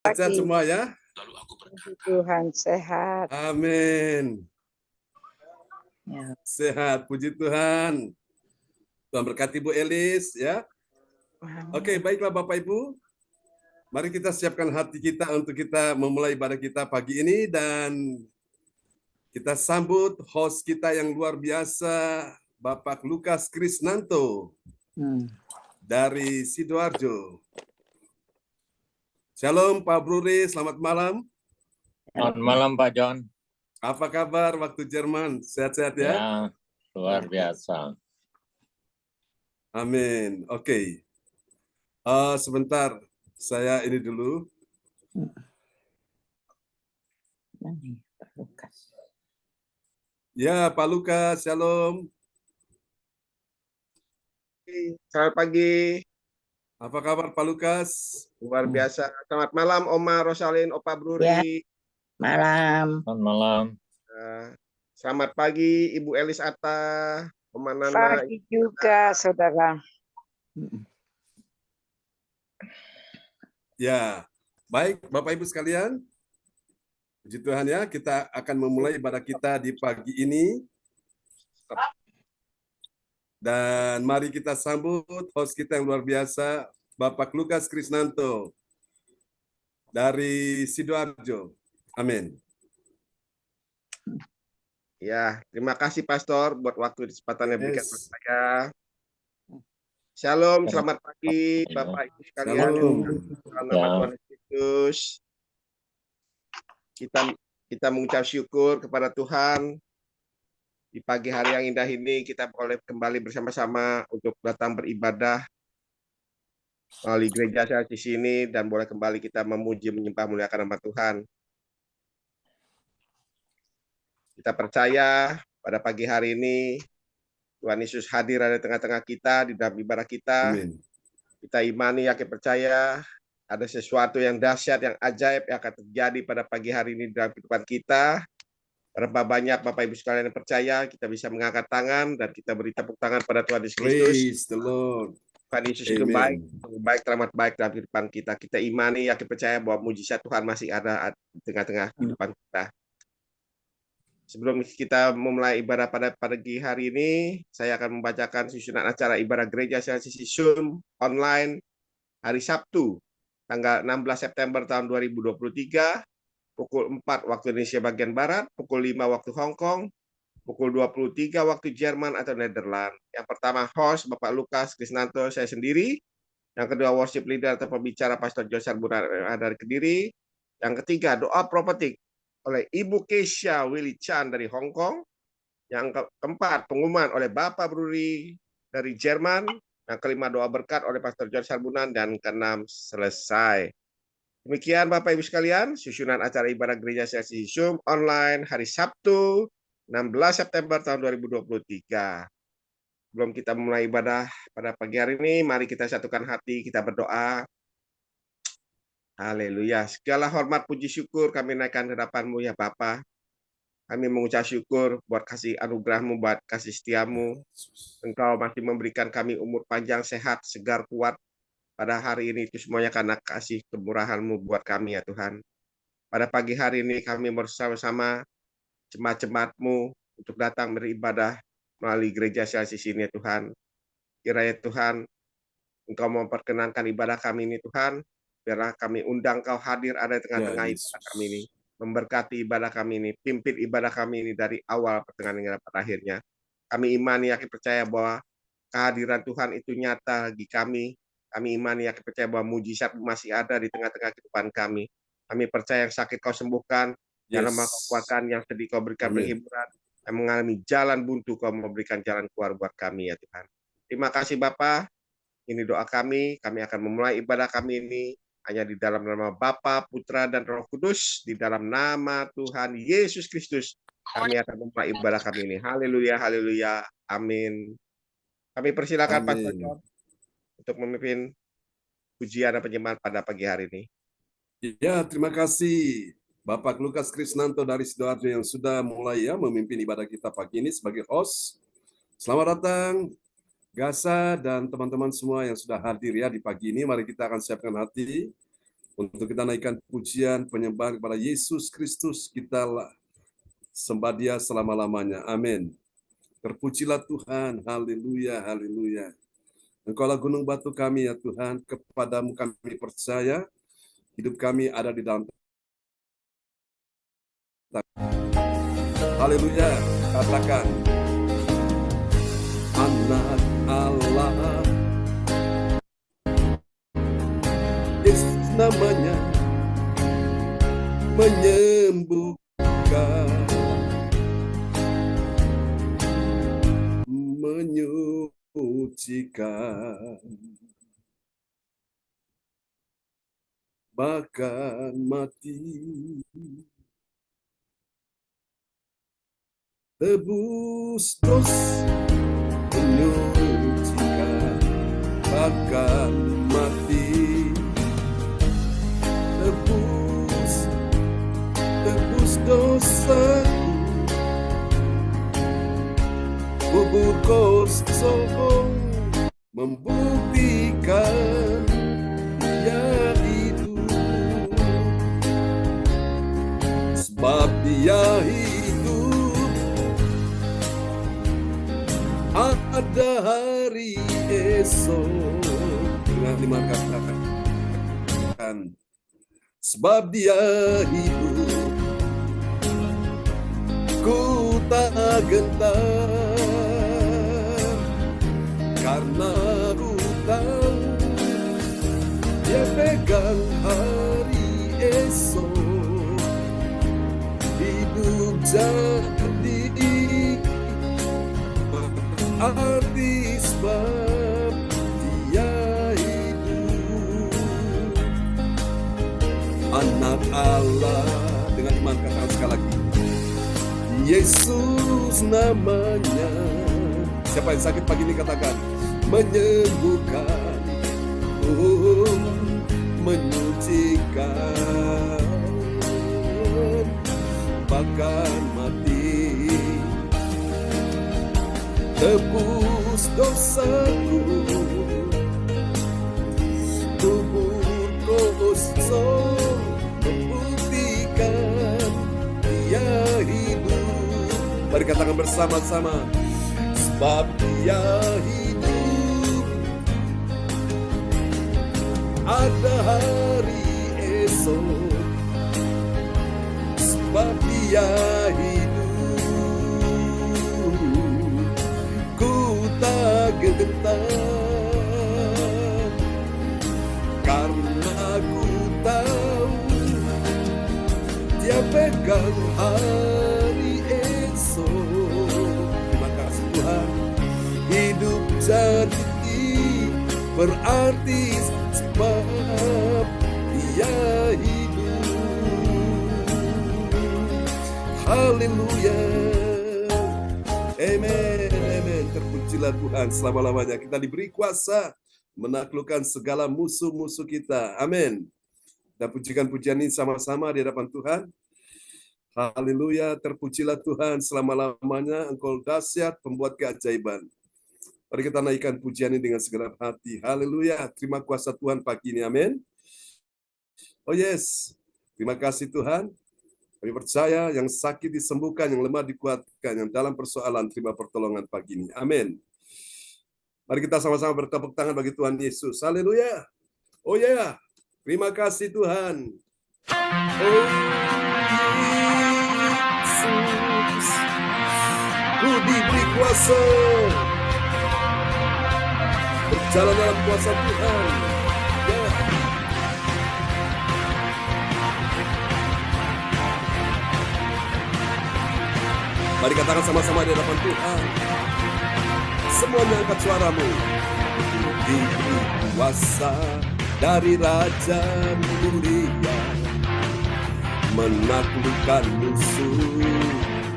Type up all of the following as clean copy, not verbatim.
Sehat semua ya. Puji Tuhan, sehat. Amin. Ya. Sehat, puji Tuhan. Tuhan berkati Bu Elis ya. Oke, baiklah Bapak Ibu. Mari kita siapkan hati kita untuk kita memulai ibadah kita pagi ini dan kita sambut host kita yang luar biasa, Bapak Lukas Krisnanto dari Sidoarjo. Shalom Pak Bruri, selamat malam. Selamat malam Pak John. Apa kabar waktu Jerman? Sehat-sehat ya? Ya, luar biasa. Amin. Oke. Sebentar, saya ini dulu. Pak Lukas. Ya, Pak Lukas, shalom. Selamat pagi. Apa kabar Pak Lukas? Luar biasa. Selamat malam Oma Rosalin, Opa Bruri. Ya. Malam. Selamat malam. Selamat pagi Ibu Elis Atta, Oma Nana. Pagi juga, saudara. Ya, baik Bapak Ibu sekalian. Puji Tuhan ya, kita akan memulai ibadah kita di pagi ini. Dan mari kita sambut host kita yang luar biasa, Bapak Lukas Krisnanto dari Sidoarjo. Amin. Ya, terima kasih Pastor buat waktu dan kesempatan yang berikan kepada Yes. saya. Shalom, selamat pagi Bapak Ibu sekalian. Shalom. Dalam nama Tuhan Yesus. Kita mengucap syukur kepada Tuhan. Di pagi hari yang indah ini kita boleh kembali bersama-sama untuk datang beribadah melalui gereja saya di sini dan boleh kembali kita memuji menyembah muliakan nama Tuhan. Kita percaya pada pagi hari ini Tuhan Yesus hadir ada di tengah-tengah kita di dalam ibadah kita. Amin. Kita imani, yakin, percaya ada sesuatu yang dahsyat, yang ajaib yang akan terjadi pada pagi hari ini dalam kehidupan kita. Berapa banyak Bapak Ibu sekalian yang percaya, kita bisa mengangkat tangan dan kita beri tepuk tangan pada Tuhan Yesus Kristus. Praise the Lord. Tuhan Yesus itu Amen. baik, teramat baik dalam kehidupan kita. Kita imani, yakin, percaya bahwa mujizat Tuhan masih ada di tengah-tengah kehidupan kita. Sebelum kita memulai ibadah pada pagi hari ini, saya akan membacakan susunan acara ibadah gereja CLCC Zoom online hari Sabtu, tanggal 16 September tahun 2023, pukul 4 waktu Indonesia bagian Barat, pukul 5 waktu Hong Kong, pukul 23 waktu Jerman atau Netherlands. Yang pertama host Bapak Lukas Krisnanto, saya sendiri. Yang kedua worship leader atau pembicara Pastor Josar Bunar dari Kediri. Yang ketiga doa prophetik oleh Ibu Keisha Willy Chan dari Hong Kong. Yang keempat pengumuman oleh Bapak Bruri dari Jerman. Yang kelima doa berkat oleh Pastor Josar Bunar dan keenam selesai. Demikian Bapak Ibu sekalian, susunan acara ibadah gereja CLCC Zoom online hari Sabtu 16 September tahun 2023. Sebelum kita mulai ibadah pada pagi hari ini, mari kita satukan hati, kita berdoa. Haleluya. Segala hormat, puji, syukur kami naikkan ke hadapan-Mu ya Bapa. Kami mengucap syukur buat kasih anugerah-Mu, buat kasih setia-Mu. Engkau masih memberikan kami umur panjang, sehat, segar, kuat. Pada hari ini itu semuanya karena kasih kemurahan-Mu buat kami ya Tuhan. Pada pagi hari ini kami bersama-sama jemaat-jemaat-Mu untuk datang beribadah melalui gereja CLCC ini ya Tuhan. Kiranya Tuhan, Engkau memperkenankan ibadah kami ini Tuhan. Biarlah kami undang Kau hadir ada di tengah-tengah ibadah kami ini. Memberkati ibadah kami ini, pimpin ibadah kami ini dari awal pertengahan hingga pada akhirnya. Kami imani, yakin, percaya bahwa kehadiran Tuhan itu nyata bagi kami. Kami imani, yakin, percaya bahwa mujizat masih ada di tengah-tengah kehidupan kami. Kami percaya yang sakit Kau sembuhkan, yang lemah Kau kuatkan, yang sedih Kau berikan penghiburan, yang mengalami jalan buntu Kau memberikan jalan keluar buat kami ya Tuhan. Terima kasih Bapa. Ini doa kami akan memulai ibadah kami ini hanya di dalam nama Bapa, Putra, dan Roh Kudus, di dalam nama Tuhan Yesus Kristus. Kami akan memulai ibadah kami ini. Haleluya, haleluya, amin. Kami persilakan Pastor John untuk memimpin pujian dan penyembahan pada pagi hari ini. Ya, terima kasih Bapak Lukas Krisnanto dari Sidoarjo yang sudah mulai ya memimpin ibadah kita pagi ini sebagai host. Selamat datang Gasa dan teman-teman semua yang sudah hadir ya di pagi ini. Mari kita akan siapkan hati Untuk kita naikkan pujian, penyembahan kepada Yesus Kristus, kita sembah Dia selama-lamanya. Amin. Terpujilah Tuhan, haleluya, haleluya. Engkaulah gunung batu kami ya Tuhan, kepadamu kami percaya, hidup kami ada di dalam. Haleluya, katakan, anak Allah, Yesus namanya, menyembuhkan, menyucikan, bahkan mati, tebus dosa, menyucikan, bahkan mati, tebus dosaku, kubur kosong membuktikan Dia hidup, sebab Dia hidup, ada hari esok. Dengan lima katakan, sebab Dia hidup, ku tak gentar, karena ku tahu Dia pegang hari esok. Hidup jadi arti sebab Dia hidup, anak Allah. Dengan iman katakan sekali lagi, Yesus namanya. Siapa yang sakit pagi ini katakan, menyembuhkan, menyucikan, bahkan mati, tebus dosaku, kubur kosong membuktikan Dia hidup. Mari katakan bersama-sama, sebab Dia hidup, ada hari esok. Sebab Dia hidup, ku tak gentar, karena ku tahu Dia pegang hari esok. Terima kasih Tuhan. Hidup jadi berarti sebab Dia hidup. Haleluya. Amen, amen. Terpujilah Tuhan selama-lamanya. Kita diberi kuasa menaklukkan segala musuh-musuh kita. Amin. Kita pujikan pujian ini sama-sama di hadapan Tuhan. Haleluya. Terpujilah Tuhan selama-lamanya. Engkau dahsyat, pembuat keajaiban. Mari kita naikkan pujian ini dengan segenap hati. Haleluya. Terima kuasa Tuhan pagi ini. Amin. Oh yes. Terima kasih Tuhan. Kami percaya yang sakit disembuhkan, yang lemah dikuatkan, yang dalam persoalan terima pertolongan pagi ini. Amin. Mari kita sama-sama bertepuk tangan bagi Tuhan Yesus. Haleluya. Oh ya. Terima kasih Tuhan. Oh Yesus. Ku diberi kuasa. Berjalan dalam kuasa Tuhan. Ya. Mari katakan sama-sama di hadapan Tuhan. Semuanya angkat suaramu. Diberi kuasa dari Raja Mulia, menaklukkan musuh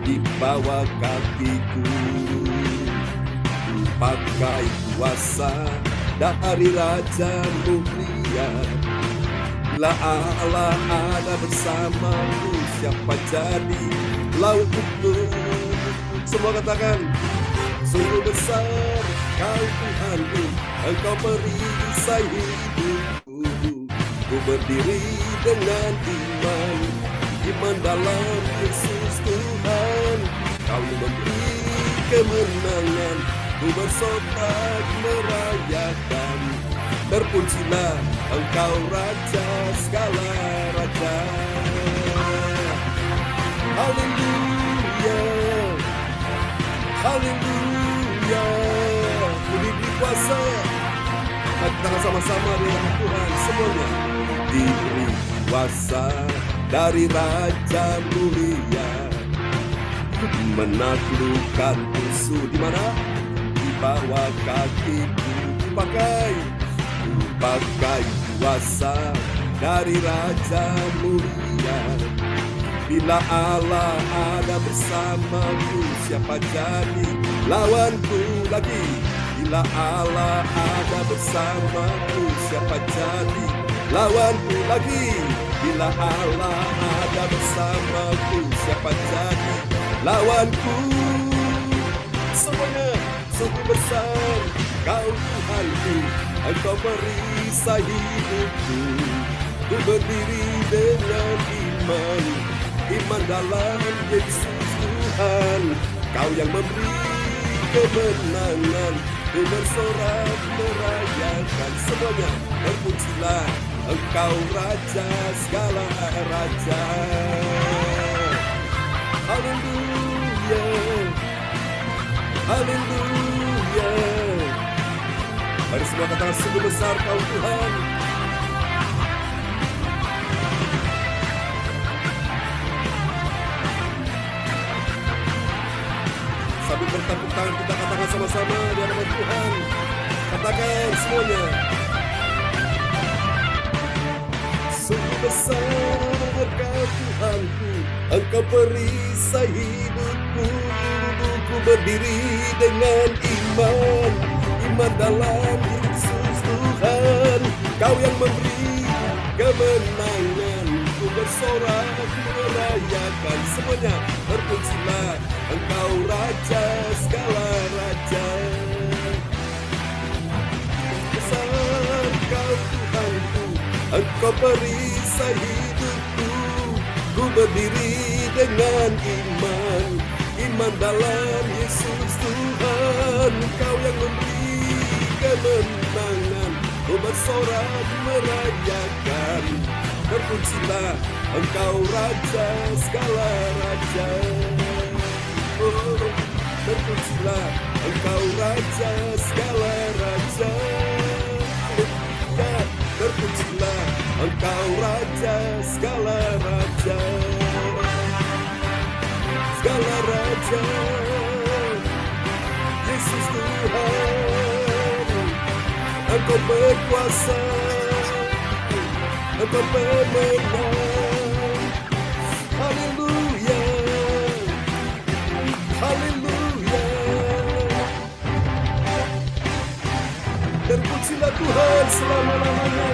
di bawah kakiku. Pakai kuasa dari Raja Mulia. Bila Allah ada bersamaku, siapa jadi lautku? Semua katakan, sungguh besar Kau Tuhanku, Engkau perisai hidupku. Ku berdiri dengan iman, iman dalam Yesus Tuhan. Kau yang memberi kemenangan, ku bersorak merayakan. Terpujilah Engkau Raja segala raja. Haleluya, haleluya. Ku diberi kuasa. Kita sama-sama dengan Tuhan semuanya. Diberi kuasa dari Raja mulia, menaklukkan musuh di mana? Di bawah kakiku. Pakai kuasa dari Raja mulia. Bila Allah ada bersamaku, siapa jadi lawanku lagi? Bila Allah ada bersamaku, siapa jadi lawanku lagi? Bila Allah ada bersamaku, siapa jadi lawanku? Semuanya sungguh besar Kau Tuhanku, Engkau perisai hidupku. Ku berdiri dengan iman, iman dalam Yesus Tuhan. Kau yang memberi kemenangan, ku bersorak merayakan. Semuanya terpujilah Engkau Raja segala raja. Haleluya, haleluya. Mari semua katakan sungguh besar Kau Tuhan. Sambil bertepuk tangan kita katakan sama-sama di hadapan Tuhan. Katakan semuanya. Sungguh besar Kau Tuhanku, Engkau perisai hidupku. Ku berdiri dengan iman, iman dalam Yesus Tuhan. Kau yang memberi kemenangan, ku bersorak merayakan. Semuanya terpujilah Engkau Raja segala raja. Besar Kau Tuhanku, Engkau perisai hidupku. Ku berdiri dengan iman, iman dalam Yesus Tuhan. Kau yang memberi kemenangan, ku bersorak merayakan. Terpujilah Engkau Raja segala raja. Oh, terpujilah Engkau Raja segala raja. Ya, terpujilah Engkau Raja segala raja. Segala raja, Yesus Tuhan. Engkau berkuasa, Engkau pemenang. Haleluya, haleluya. Terpujilah Tuhan selama-lamanya.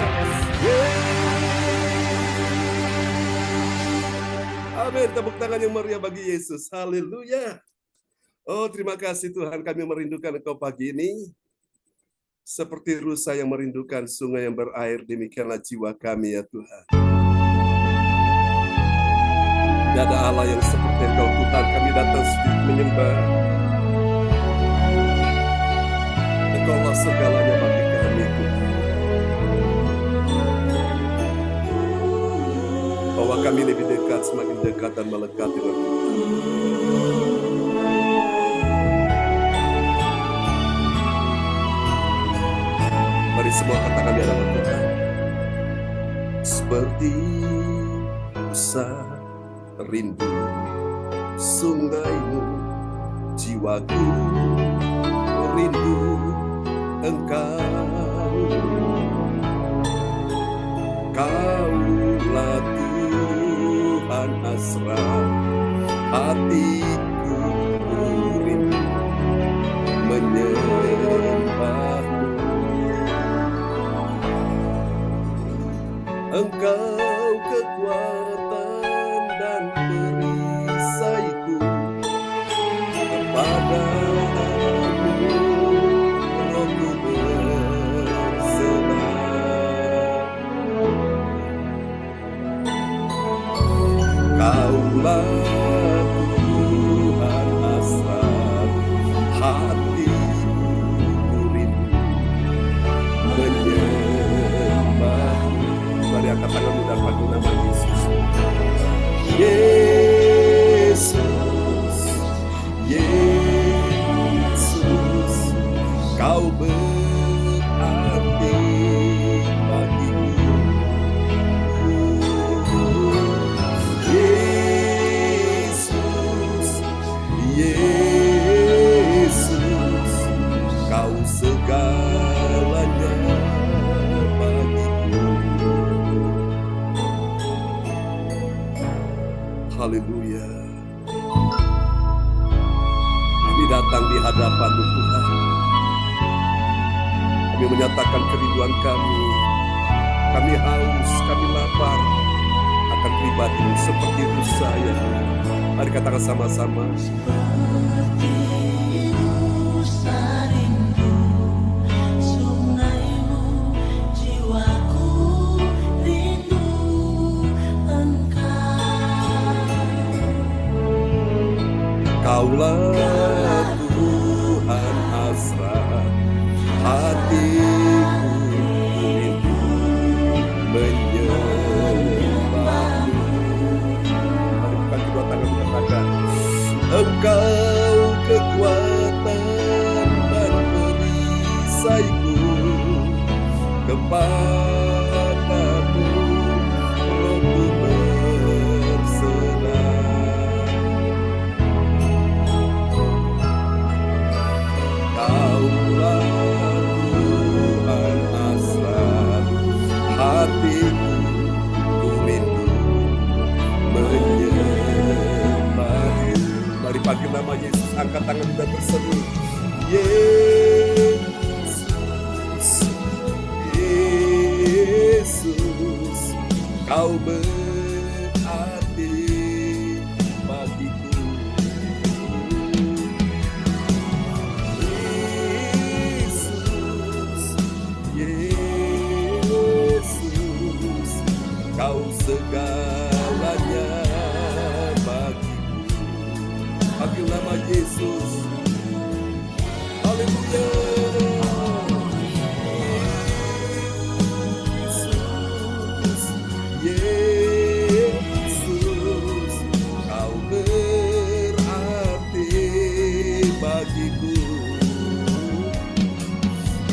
Amin. Tepuk tangan yang meriah bagi Yesus. Haleluya. Oh, terima kasih Tuhan, kami merindukan Engkau pagi ini. Seperti rusa yang merindukan sungai yang berair, demikianlah jiwa kami ya Tuhan. Tidak ada Allah yang seperti Engkau Tuhan, kami datang sedikit menyembah. Engkaulah segalanya bagi kami Tuhan. Bahwa kami lebih dekat, semakin dekat dan melekat dengan Tuhan. Mari semua katakan di hadapan Tuhan. Seperti rusa rindu sungaimu, jiwaku rindu Engkau. Kaulah Tuhan asra hatiku rindu menyembahmu. Engkau kekuatan dan perisaiku, kepadamu rohku berserah. Kaulah Tuhan hasrat hatiku, rindu menyembah-Mu. Mari angkat tanganmu dan panggil nama Yesus. Yesus, Yesus, Kau berarti bagiku. Yesus, Yesus, Kau segalanya bagiku. Haleluya. Kami datang di hadapan-Mu Tuhan. Kami menyatakan kerinduan kami. Kami haus, kami lapar akan pribadi-Mu seperti itu saya. Mari katakan sama-sama. Kaulah Tuhan hasrat hatiku, rindu menyembah-Mu. Mari buka kedua tangan katakan, Engkau kekuatan dan perisaiku, kepadamu rohku berserah. Kaulah Tuhan hasrat hatiku, ku rindu menyembah-Mu. Mari panggil nama Yesus, angkat tangan dan berseru. Yesus, Yesus, Kau berarti bagiku. Yesus, Kau segalanya bagiku. Panggil nama Yesus. Haleluya. Yesus, Kau berarti bagiku.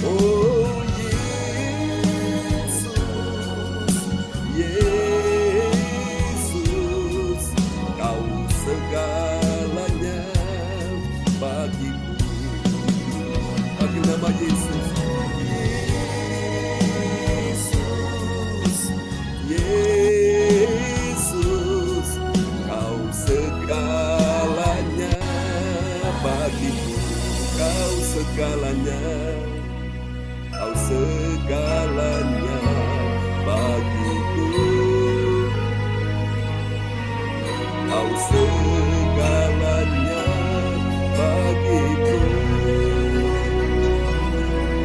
Oh Yesus, Kau segalanya bagiku. Panggil nama Yesus. Yesus, Kau segalanya bagiku. Kau segalanya, Kau segalanya bagiku. Kau segalanya bagiku.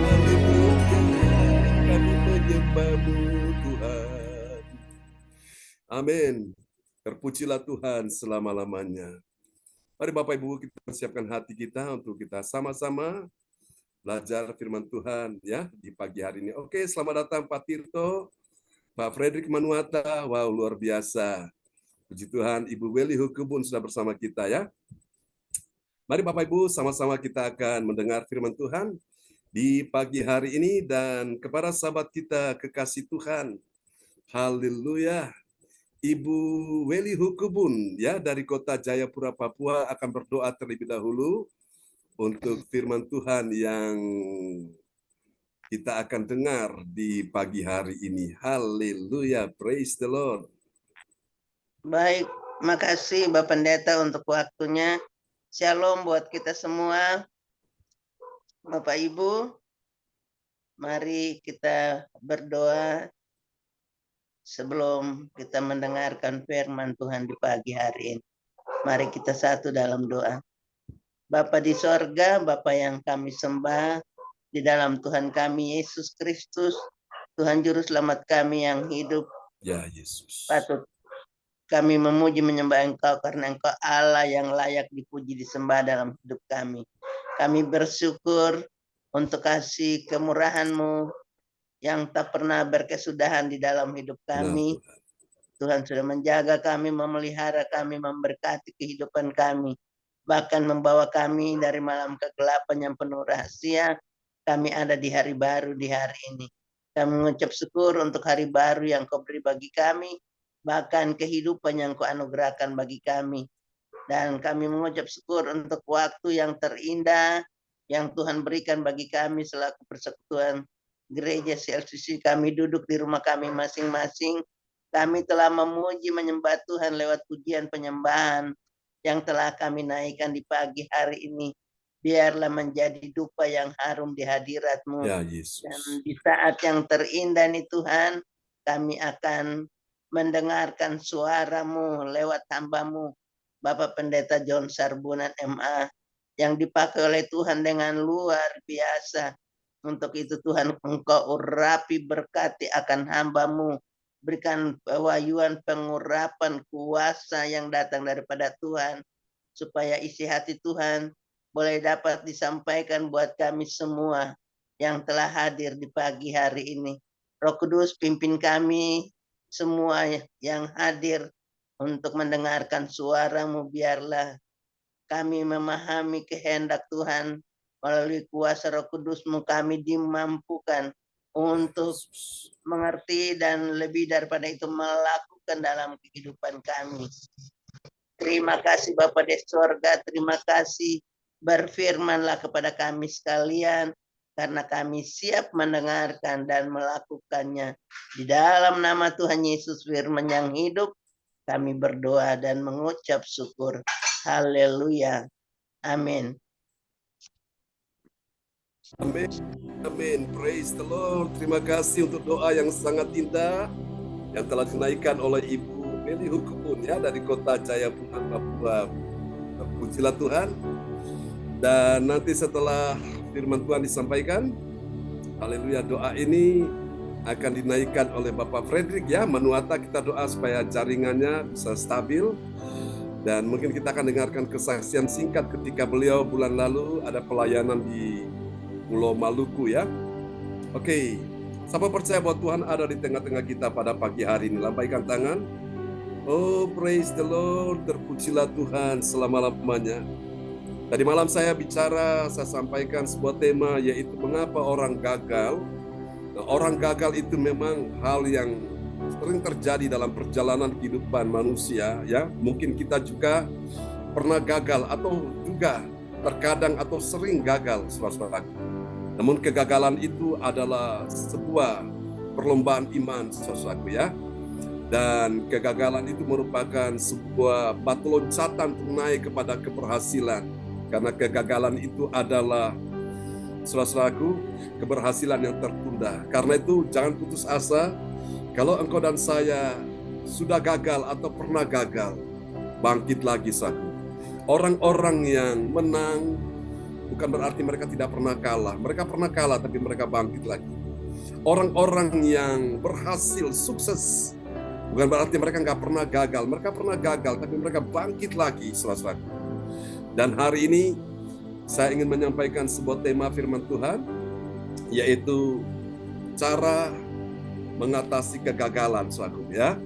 Haleluya, kami menyembah-Mu Tuhan. Amin. Terpujilah Tuhan selama-lamanya. Mari Bapak Ibu kita persiapkan hati kita untuk kita sama-sama belajar firman Tuhan ya di pagi hari ini. Oke, selamat datang Pak Tirto, Pak Frederick Manuata. Wow, luar biasa. Puji Tuhan, Ibu Weli Hukubun sudah bersama kita ya. Mari Bapak Ibu sama-sama kita akan mendengar firman Tuhan di pagi hari ini, dan kepada sahabat kita kekasih Tuhan. Haleluya. Ibu Weli Hukubun ya dari Kota Jayapura, Papua akan berdoa terlebih dahulu untuk firman Tuhan yang kita akan dengar di pagi hari ini. Haleluya, praise the Lord. Baik, makasih Bapak Pendeta untuk waktunya. Shalom buat kita semua. Bapak Ibu, mari kita berdoa sebelum kita mendengarkan firman Tuhan di pagi hari ini. Mari kita satu dalam doa. Bapa di sorga, Bapa yang kami sembah, di dalam Tuhan kami Yesus Kristus, Tuhan Juru Selamat kami yang hidup, Ya Yesus. patut Kami memuji menyembah Engkau karena Engkau Allah yang layak dipuji disembah dalam hidup kami. Kami bersyukur untuk kasih kemurahan-Mu yang tak pernah berkesudahan di dalam hidup kami. Tuhan sudah menjaga kami, memelihara kami, memberkati kehidupan kami. Bahkan membawa kami dari malam kegelapan yang penuh rahasia. Kami ada di hari baru di hari ini. Kami mengucap syukur untuk hari baru yang Kau beri bagi kami. Bahkan kehidupan yang Kau anugerahkan bagi kami. Dan kami mengucap syukur untuk waktu yang terindah yang Tuhan berikan bagi kami selaku persekutuan gereja CLCC. Kami duduk di rumah kami masing-masing. Kami telah memuji menyembah Tuhan lewat pujian penyembahan yang telah kami naikkan di pagi hari ini. Biarlah menjadi dupa yang harum di hadirat-Mu. Ya, Yesus. Dan di saat yang terindah ini Tuhan, kami akan mendengarkan suara-Mu lewat hamba-Mu, Bapak Pendeta John Sarbunan MA, yang dipakai oleh Tuhan dengan luar biasa. Untuk itu Tuhan, Engkau urapi berkati akan hamba-Mu. Berikan pewahyuan, pengurapan, kuasa yang datang daripada Tuhan. Supaya isi hati Tuhan boleh dapat disampaikan buat kami semua yang telah hadir di pagi hari ini. Roh Kudus pimpin kami semua yang hadir untuk mendengarkan suara-Mu. Biarlah kami memahami kehendak Tuhan. Melalui kuasa Roh Kudus-Mu kami dimampukan untuk mengerti dan lebih daripada itu melakukan dalam kehidupan kami. Terima kasih Bapa di sorga, terima kasih, berfirmanlah kepada kami sekalian, karena kami siap mendengarkan dan melakukannya. Di dalam nama Tuhan Yesus firman yang hidup, kami berdoa dan mengucap syukur. Haleluya. Amin. Amin. Amin. Praise the Lord. Terima kasih untuk doa yang sangat indah yang telah dinaikkan oleh Ibu Meli Hukubun ya dari kota Jayapura, Papua. Pujilah Tuhan. Dan nanti setelah firman Tuhan disampaikan, haleluya, doa ini akan dinaikkan oleh Bapak Frederick ya. Manuata kita doa supaya jaringannya bisa stabil. Dan mungkin kita akan dengarkan kesaksian singkat ketika beliau bulan lalu ada pelayanan di Pulau Maluku ya. Oke, siapa percaya bahwa Tuhan ada di tengah-tengah kita pada pagi hari ini? Lambaikan tangan. Oh, praise the Lord. Terpujilah Tuhan selama-lamanya. Tadi malam saya sampaikan sebuah tema, yaitu mengapa orang gagal. Nah, orang gagal itu memang hal yang sering terjadi dalam perjalanan kehidupan manusia ya. Mungkin kita juga pernah gagal atau juga terkadang atau sering gagal, saudara-saudara. Namun kegagalan itu adalah sebuah perlombaan iman, saudara-saudara ya. Dan kegagalan itu merupakan sebuah batu loncatan untuk naik kepada keberhasilan. Karena kegagalan itu adalah, saudara-saudaraku, keberhasilan yang tertunda. Karena itu jangan putus asa. Kalau engkau dan saya sudah gagal atau pernah gagal, bangkit lagi, saudaraku. Orang-orang yang menang bukan berarti mereka tidak pernah kalah. Mereka pernah kalah tapi mereka bangkit lagi. Orang-orang yang berhasil, sukses, bukan berarti mereka nggak pernah gagal. Mereka pernah gagal tapi mereka bangkit lagi, saudara-saudaraku. Dan hari ini saya ingin menyampaikan sebuah tema firman Tuhan, yaitu cara mengatasi kegagalan, saudaraku ya.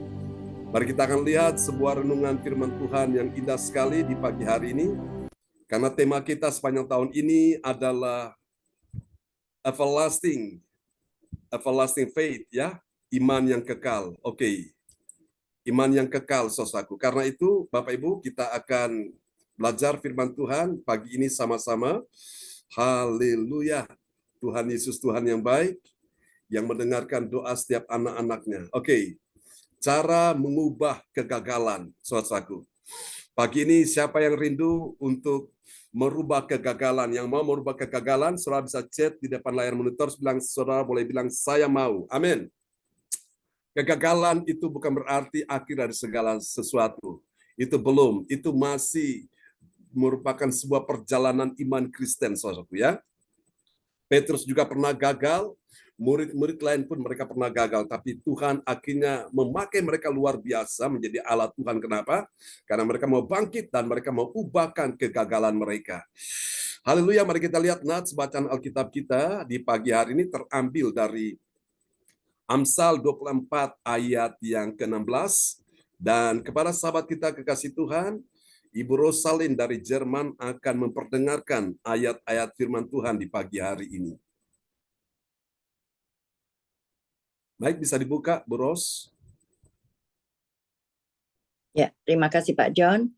Mari kita akan lihat sebuah renungan firman Tuhan yang indah sekali di pagi hari ini. Karena tema kita sepanjang tahun ini adalah everlasting faith ya, iman yang kekal. Oke. Iman yang kekal, saudaraku. Karena itu Bapak Ibu, kita akan belajar firman Tuhan pagi ini sama-sama. Haleluya. Tuhan Yesus Tuhan yang baik, yang mendengarkan doa setiap anak-anaknya. Oke. Cara mengubah kegagalan, saudaraku. Pagi ini siapa yang rindu untuk merubah kegagalan? Yang mau merubah kegagalan, saudara bisa chat di depan layar monitor, saudara boleh bilang saya mau. Amin. Kegagalan itu bukan berarti akhir dari segala sesuatu. Itu belum, itu masih merupakan sebuah perjalanan iman Kristen, saudaraku ya. Petrus juga pernah gagal, Murid-murid lain pun mereka pernah gagal, tapi Tuhan akhirnya memakai mereka luar biasa menjadi alat Tuhan. Kenapa? Karena mereka mau bangkit dan mereka mau ubahkan kegagalan mereka. Haleluya, mari kita lihat nats bacaan Alkitab kita di pagi hari ini terambil dari Amsal 24 ayat yang ke-16. Dan kepada sahabat kita kekasih Tuhan, Ibu Rosalin dari Jerman akan memperdengarkan ayat-ayat firman Tuhan di pagi hari ini. Baik, bisa dibuka, Bu Ros. Ya, terima kasih Pak John.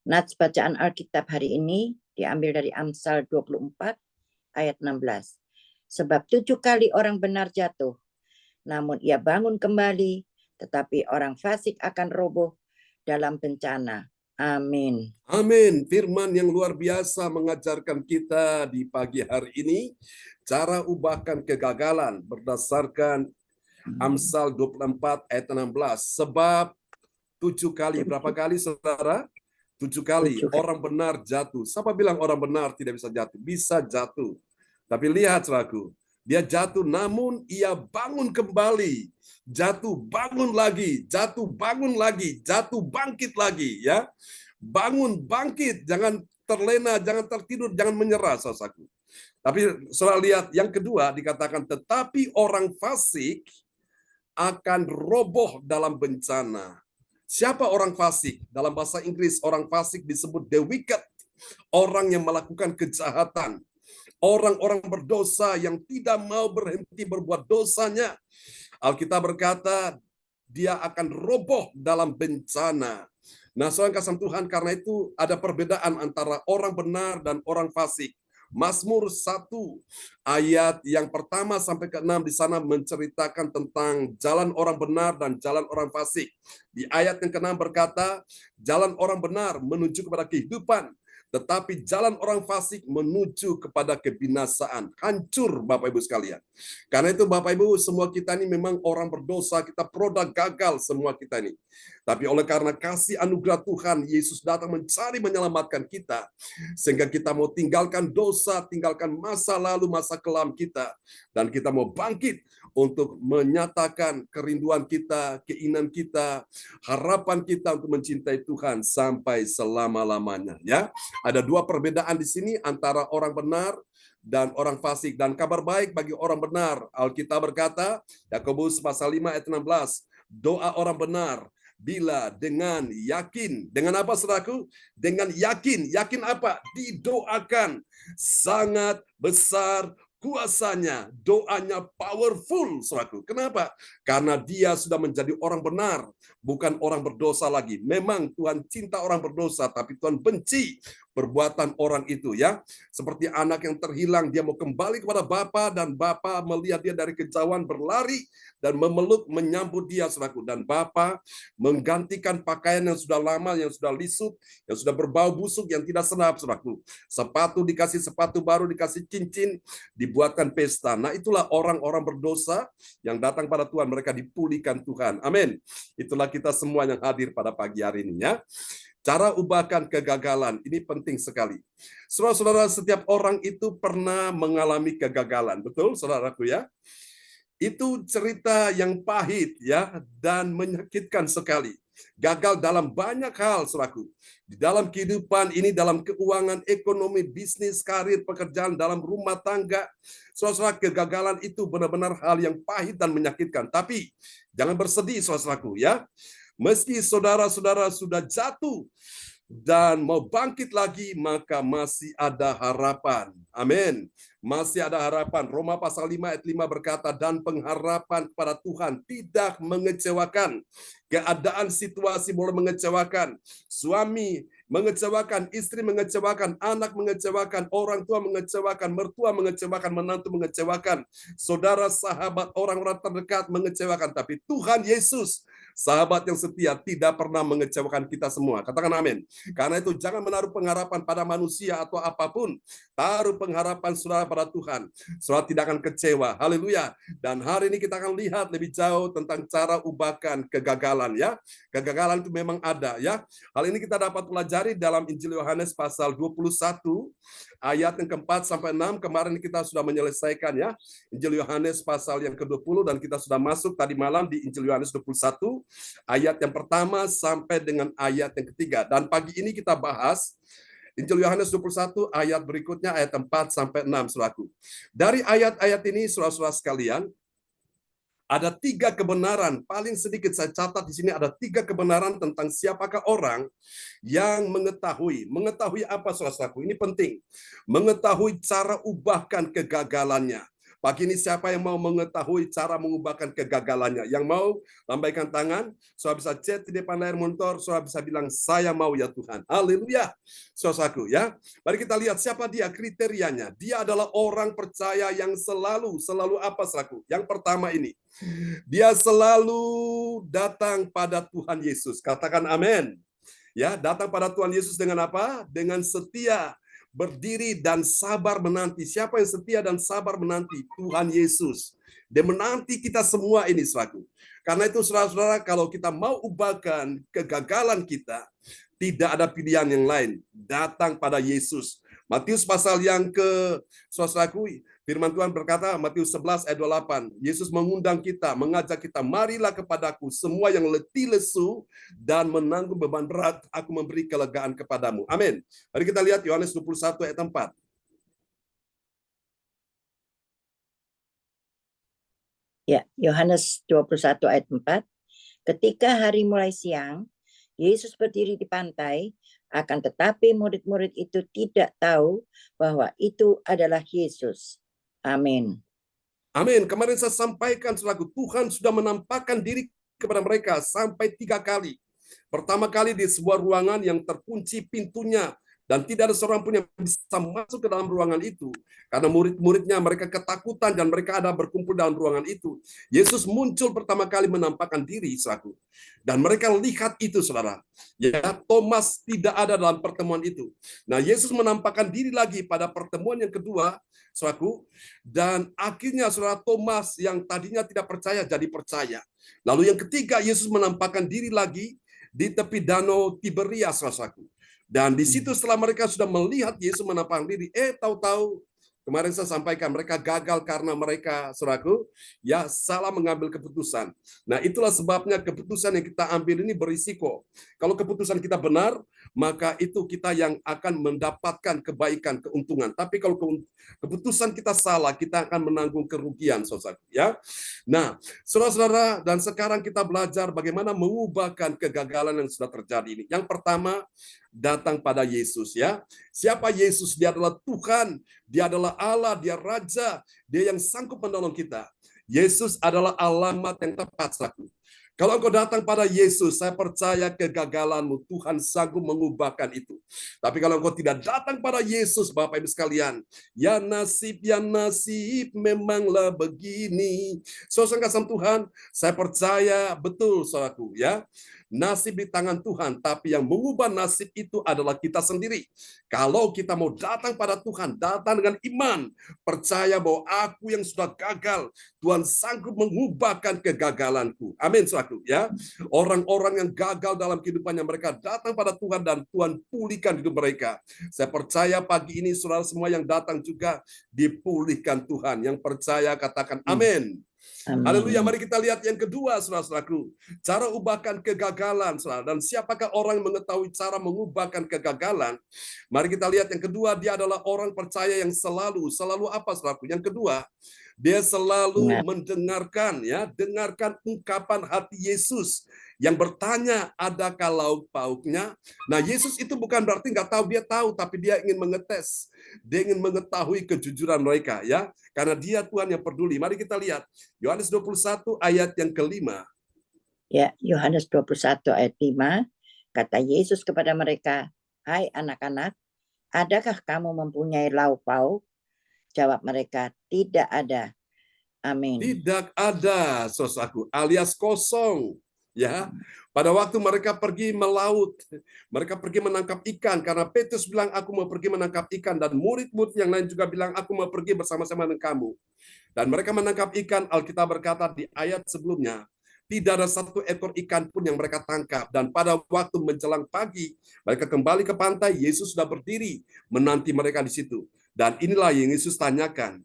Nats bacaan Alkitab hari ini diambil dari Amsal 24 ayat 16. Sebab 7 kali orang benar jatuh, namun ia bangun kembali, tetapi orang fasik akan roboh dalam bencana. Amin. Amin. Firman yang luar biasa mengajarkan kita di pagi hari ini cara ubahkan kegagalan berdasarkan Amsal 24 ayat 16. Sebab 7 kali, berapa kali saudara? 7 kali 7 kali. orang benar jatuh. Siapa bilang orang benar tidak bisa jatuh? Bisa jatuh. Tapi lihat saudaraku, dia jatuh namun ia bangun kembali. Jatuh, bangun lagi. Jatuh, bangun lagi. Jatuh, bangkit lagi. Ya, bangun, bangkit. Jangan terlena, jangan tertidur, jangan menyerah saudaraku. Tapi saudara lihat, yang kedua dikatakan, tetapi orang fasik akan roboh dalam bencana. Siapa orang fasik? Dalam bahasa Inggris, orang fasik disebut the wicked. Orang yang melakukan kejahatan. Orang-orang berdosa yang tidak mau berhenti berbuat dosanya. Alkitab berkata, dia akan roboh dalam bencana. Nah, saudara kasih Tuhan, karena itu ada perbedaan antara orang benar dan orang fasik. Mazmur 1 ayat yang pertama sampai ke-6 di sana menceritakan tentang jalan orang benar dan jalan orang fasik. Di ayat yang ke-6 berkata, jalan orang benar menuju kepada kehidupan, tetapi jalan orang fasik menuju kepada kebinasaan. Hancur Bapak Ibu sekalian. Karena itu Bapak Ibu, semua kita ini memang orang berdosa, kita produk gagal semua kita ini. Tapi oleh karena kasih anugerah Tuhan, Yesus datang mencari menyelamatkan kita. Sehingga kita mau tinggalkan dosa, tinggalkan masa lalu, masa kelam kita. Dan kita mau bangkit untuk menyatakan kerinduan kita, keinginan kita, harapan kita untuk mencintai Tuhan sampai selama-lamanya. Ya, ada dua perbedaan di sini antara orang benar dan orang fasik. Dan kabar baik bagi orang benar, Alkitab berkata, Yakobus pasal 5 ayat 16, doa orang benar bila dengan yakin. Dengan apa saudaraku? Dengan yakin. Yakin apa? Didoakan. Sangat besar kuasanya, doanya powerful, saudaraku. Kenapa? Karena dia sudah menjadi orang benar, bukan orang berdosa lagi. Memang Tuhan cinta orang berdosa, tapi Tuhan benci perbuatan orang itu, ya. Seperti anak yang terhilang, dia mau kembali kepada Bapa, dan Bapa melihat dia dari kejauhan berlari dan memeluk, menyambut dia, saudaraku. Dan Bapa menggantikan pakaian yang sudah lama, yang sudah lisut, yang sudah berbau busuk, yang tidak sedap, saudaraku. Sepatu dikasih sepatu baru, dikasih cincin, dibuatkan pesta. Nah, itulah orang-orang berdosa yang datang pada Tuhan, mereka dipulihkan Tuhan. Amin. Itulah kita semua yang hadir pada pagi hari ini, ya. Cara ubahkan kegagalan, ini penting sekali. Saudara-saudara, setiap orang itu pernah mengalami kegagalan. Betul, saudaraku, ya? Itu cerita yang pahit, ya, dan menyakitkan sekali. Gagal dalam banyak hal, saudaraku. Di dalam kehidupan ini, dalam keuangan, ekonomi, bisnis, karir, pekerjaan, dalam rumah tangga. Saudara, kegagalan itu benar-benar hal yang pahit dan menyakitkan. Tapi jangan bersedih, saudaraku, ya. Meski saudara-saudara sudah jatuh dan mau bangkit lagi, maka masih ada harapan. Amin. Masih ada harapan. Roma pasal 5 ayat 5 berkata, dan pengharapan kepada Tuhan tidak mengecewakan. Keadaan situasi boleh mengecewakan. Suami mengecewakan, istri mengecewakan, anak mengecewakan, orang tua mengecewakan, mertua mengecewakan, menantu mengecewakan, saudara, sahabat, orang-orang terdekat mengecewakan. Tapi Tuhan Yesus Sahabat yang setia tidak pernah mengecewakan kita semua. Katakan amin. Karena itu jangan menaruh pengharapan pada manusia atau apapun. Taruh pengharapan saudara pada Tuhan. Saudara tidak akan kecewa. Haleluya. Dan hari ini kita akan lihat lebih jauh tentang cara ubahkan kegagalan ya. Kegagalan itu memang ada ya. Hal ini kita dapat pelajari dalam Injil Yohanes pasal 21 ayat yang keempat sampai 6. Kemarin kita sudah menyelesaikan ya. Injil Yohanes pasal yang ke-20 dan kita sudah masuk tadi malam di Injil Yohanes 21 ayat yang pertama sampai dengan ayat yang ketiga. Dan pagi ini kita bahas Injil Yohanes 21 ayat berikutnya ayat 4 sampai 6 saudaraku. Dari ayat-ayat ini saudara-saudara sekalian, ada 3 kebenaran, paling sedikit saya catat di sini ada 3 kebenaran tentang siapakah orang yang mengetahui. Mengetahui apa saudara-saudaraku? Ini penting. Mengetahui cara ubahkan kegagalannya. Pagi ini siapa yang mau mengetahui cara mengubahkan kegagalannya? Yang mau lambaikan tangan, saudara bisa chat di depan layar monitor, saudara bisa bilang saya mau ya Tuhan. Haleluya. Saudaraku ya. Mari kita lihat siapa dia, kriterianya. Dia adalah orang percaya yang selalu apa saudaraku? Yang pertama ini. Dia selalu datang pada Tuhan Yesus. Katakan amin. Ya, datang pada Tuhan Yesus dengan apa? Dengan setia, berdiri dan sabar menanti. Siapa yang setia dan sabar menanti? Tuhan Yesus. Dia menanti kita semua ini saudaraku. Karena itu saudara-saudara, kalau kita mau ubahkan kegagalan kita, tidak ada pilihan yang lain. Datang pada Yesus. Matius pasal yang saudaraku, firman Tuhan berkata, Matius 11 ayat 28, Yesus mengundang kita, mengajak kita, marilah kepadaku semua yang letih lesu dan menanggung beban berat, aku memberi kelegaan kepadamu. Amin. Mari kita lihat Yohanes 21 ayat 4. Ya, Yohanes 21 ayat 4. Ketika hari mulai siang, Yesus berdiri di pantai, akan tetapi murid-murid itu tidak tahu bahwa itu adalah Yesus. Amin. Amin. Kemarin saya sampaikan selaku Tuhan sudah menampakkan diri kepada mereka sampai 3 kali. Pertama kali di sebuah ruangan yang terkunci pintunya dan tidak ada seorang pun yang bisa masuk ke dalam ruangan itu. Karena murid-muridnya mereka ketakutan dan mereka ada berkumpul dalam ruangan itu. Yesus muncul pertama kali menampakkan diri selaku. Dan mereka lihat itu saudara. Ya, Thomas tidak ada dalam pertemuan itu. Nah, Yesus menampakkan diri lagi pada pertemuan yang kedua selaku. Dan akhirnya saudara Thomas yang tadinya tidak percaya jadi percaya. Lalu yang ketiga Yesus menampakkan diri lagi di tepi danau Tiberias saudaraku. Dan di situ setelah mereka sudah melihat Yesus menampakkan diri, tahu-tahu kemarin saya sampaikan mereka gagal karena mereka saudaraku ya salah mengambil keputusan. Nah, itulah sebabnya keputusan yang kita ambil ini berisiko. Kalau keputusan kita benar, maka itu kita yang akan mendapatkan kebaikan, keuntungan. Tapi kalau keputusan kita salah, kita akan menanggung kerugian, saudara. Ya. Nah, saudara-saudara, dan sekarang kita belajar bagaimana mengubahkan kegagalan yang sudah terjadi ini. Yang pertama, datang pada Yesus ya. Siapa Yesus? Dia adalah Tuhan, dia adalah Allah, dia Raja, dia yang sanggup menolong kita. Yesus adalah alamat yang tepat, saudaraku. Kalau engkau datang pada Yesus, saya percaya kegagalanmu, Tuhan sanggup mengubahkan itu. Tapi kalau engkau tidak datang pada Yesus, Bapak Ibu sekalian, ya nasib memanglah begini. Saudara kasih Tuhan, saya percaya betul, saudaraku, ya. Nasib di tangan Tuhan, tapi yang mengubah nasib itu adalah kita sendiri. Kalau kita mau datang pada Tuhan, datang dengan iman, percaya bahwa aku yang sudah gagal, Tuhan sanggup mengubahkan kegagalanku. Amin, saudaraku, ya. Orang-orang yang gagal dalam kehidupannya, mereka datang pada Tuhan dan Tuhan pulihkan hidup mereka. Saya percaya pagi ini saudara semua yang datang juga dipulihkan Tuhan. Yang percaya katakan amin. Haleluya. Mari kita lihat yang kedua, saudara-saudaraku. Cara ubahkan kegagalan, saudara. Dan siapakah orang yang mengetahui cara mengubahkan kegagalan? Mari kita lihat yang kedua, dia adalah orang percaya yang selalu apa, saudaraku? Yang kedua, dia selalu mendengarkan, ya, dengarkan ungkapan hati Yesus yang bertanya, adakah lauk pauknya? Nah, Yesus itu bukan berarti nggak tahu, dia tahu, tapi dia ingin mengetes, dia ingin mengetahui kejujuran mereka, ya, karena dia Tuhan yang peduli. Mari kita lihat Yohanes 21 ayat yang kelima. Ya, Yohanes 21 ayat 5, kata Yesus kepada mereka, hai anak-anak, adakah kamu mempunyai lauk pauk? Jawab mereka, tidak ada. Amin. Tidak ada, saudaraku, alias kosong. Ya, pada waktu mereka pergi melaut, mereka pergi menangkap ikan karena Petrus bilang aku mau pergi menangkap ikan dan murid-murid yang lain juga bilang aku mau pergi bersama-sama dengan kamu. Dan mereka menangkap ikan, Alkitab berkata di ayat sebelumnya, tidak ada satu ekor ikan pun yang mereka tangkap. Dan pada waktu menjelang pagi, mereka kembali ke pantai, Yesus sudah berdiri menanti mereka di situ. Dan inilah yang Yesus tanyakan.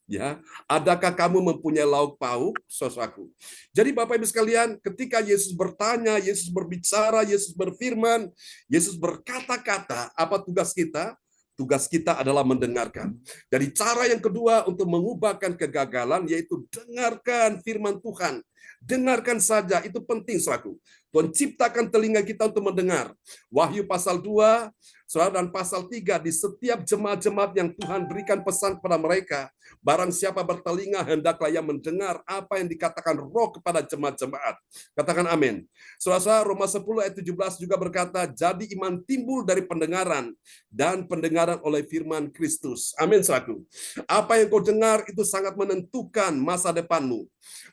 Ya, adakah kamu mempunyai lauk pauk, saudaraku? Jadi Bapak Ibu sekalian, ketika Yesus bertanya, Yesus berbicara, Yesus berfirman, Yesus berkata-kata, apa tugas kita? Tugas kita adalah mendengarkan. Jadi cara yang kedua untuk mengubahkan kegagalan yaitu dengarkan firman Tuhan. Dengarkan saja, itu penting, saudaraku. Tuhan ciptakan telinga kita untuk mendengar. Wahyu pasal 2, saudara, dan pasal 3, di setiap jemaat-jemaat yang Tuhan berikan pesan kepada mereka, barang siapa bertelinga, hendaklah ia mendengar apa yang dikatakan Roh kepada jemaat-jemaat. Katakan amin. Saudara, Roma 10 ayat 17 juga berkata, jadi iman timbul dari pendengaran, dan pendengaran oleh firman Kristus. Amin, saudaraku. Apa yang kau dengar itu sangat menentukan masa depanmu.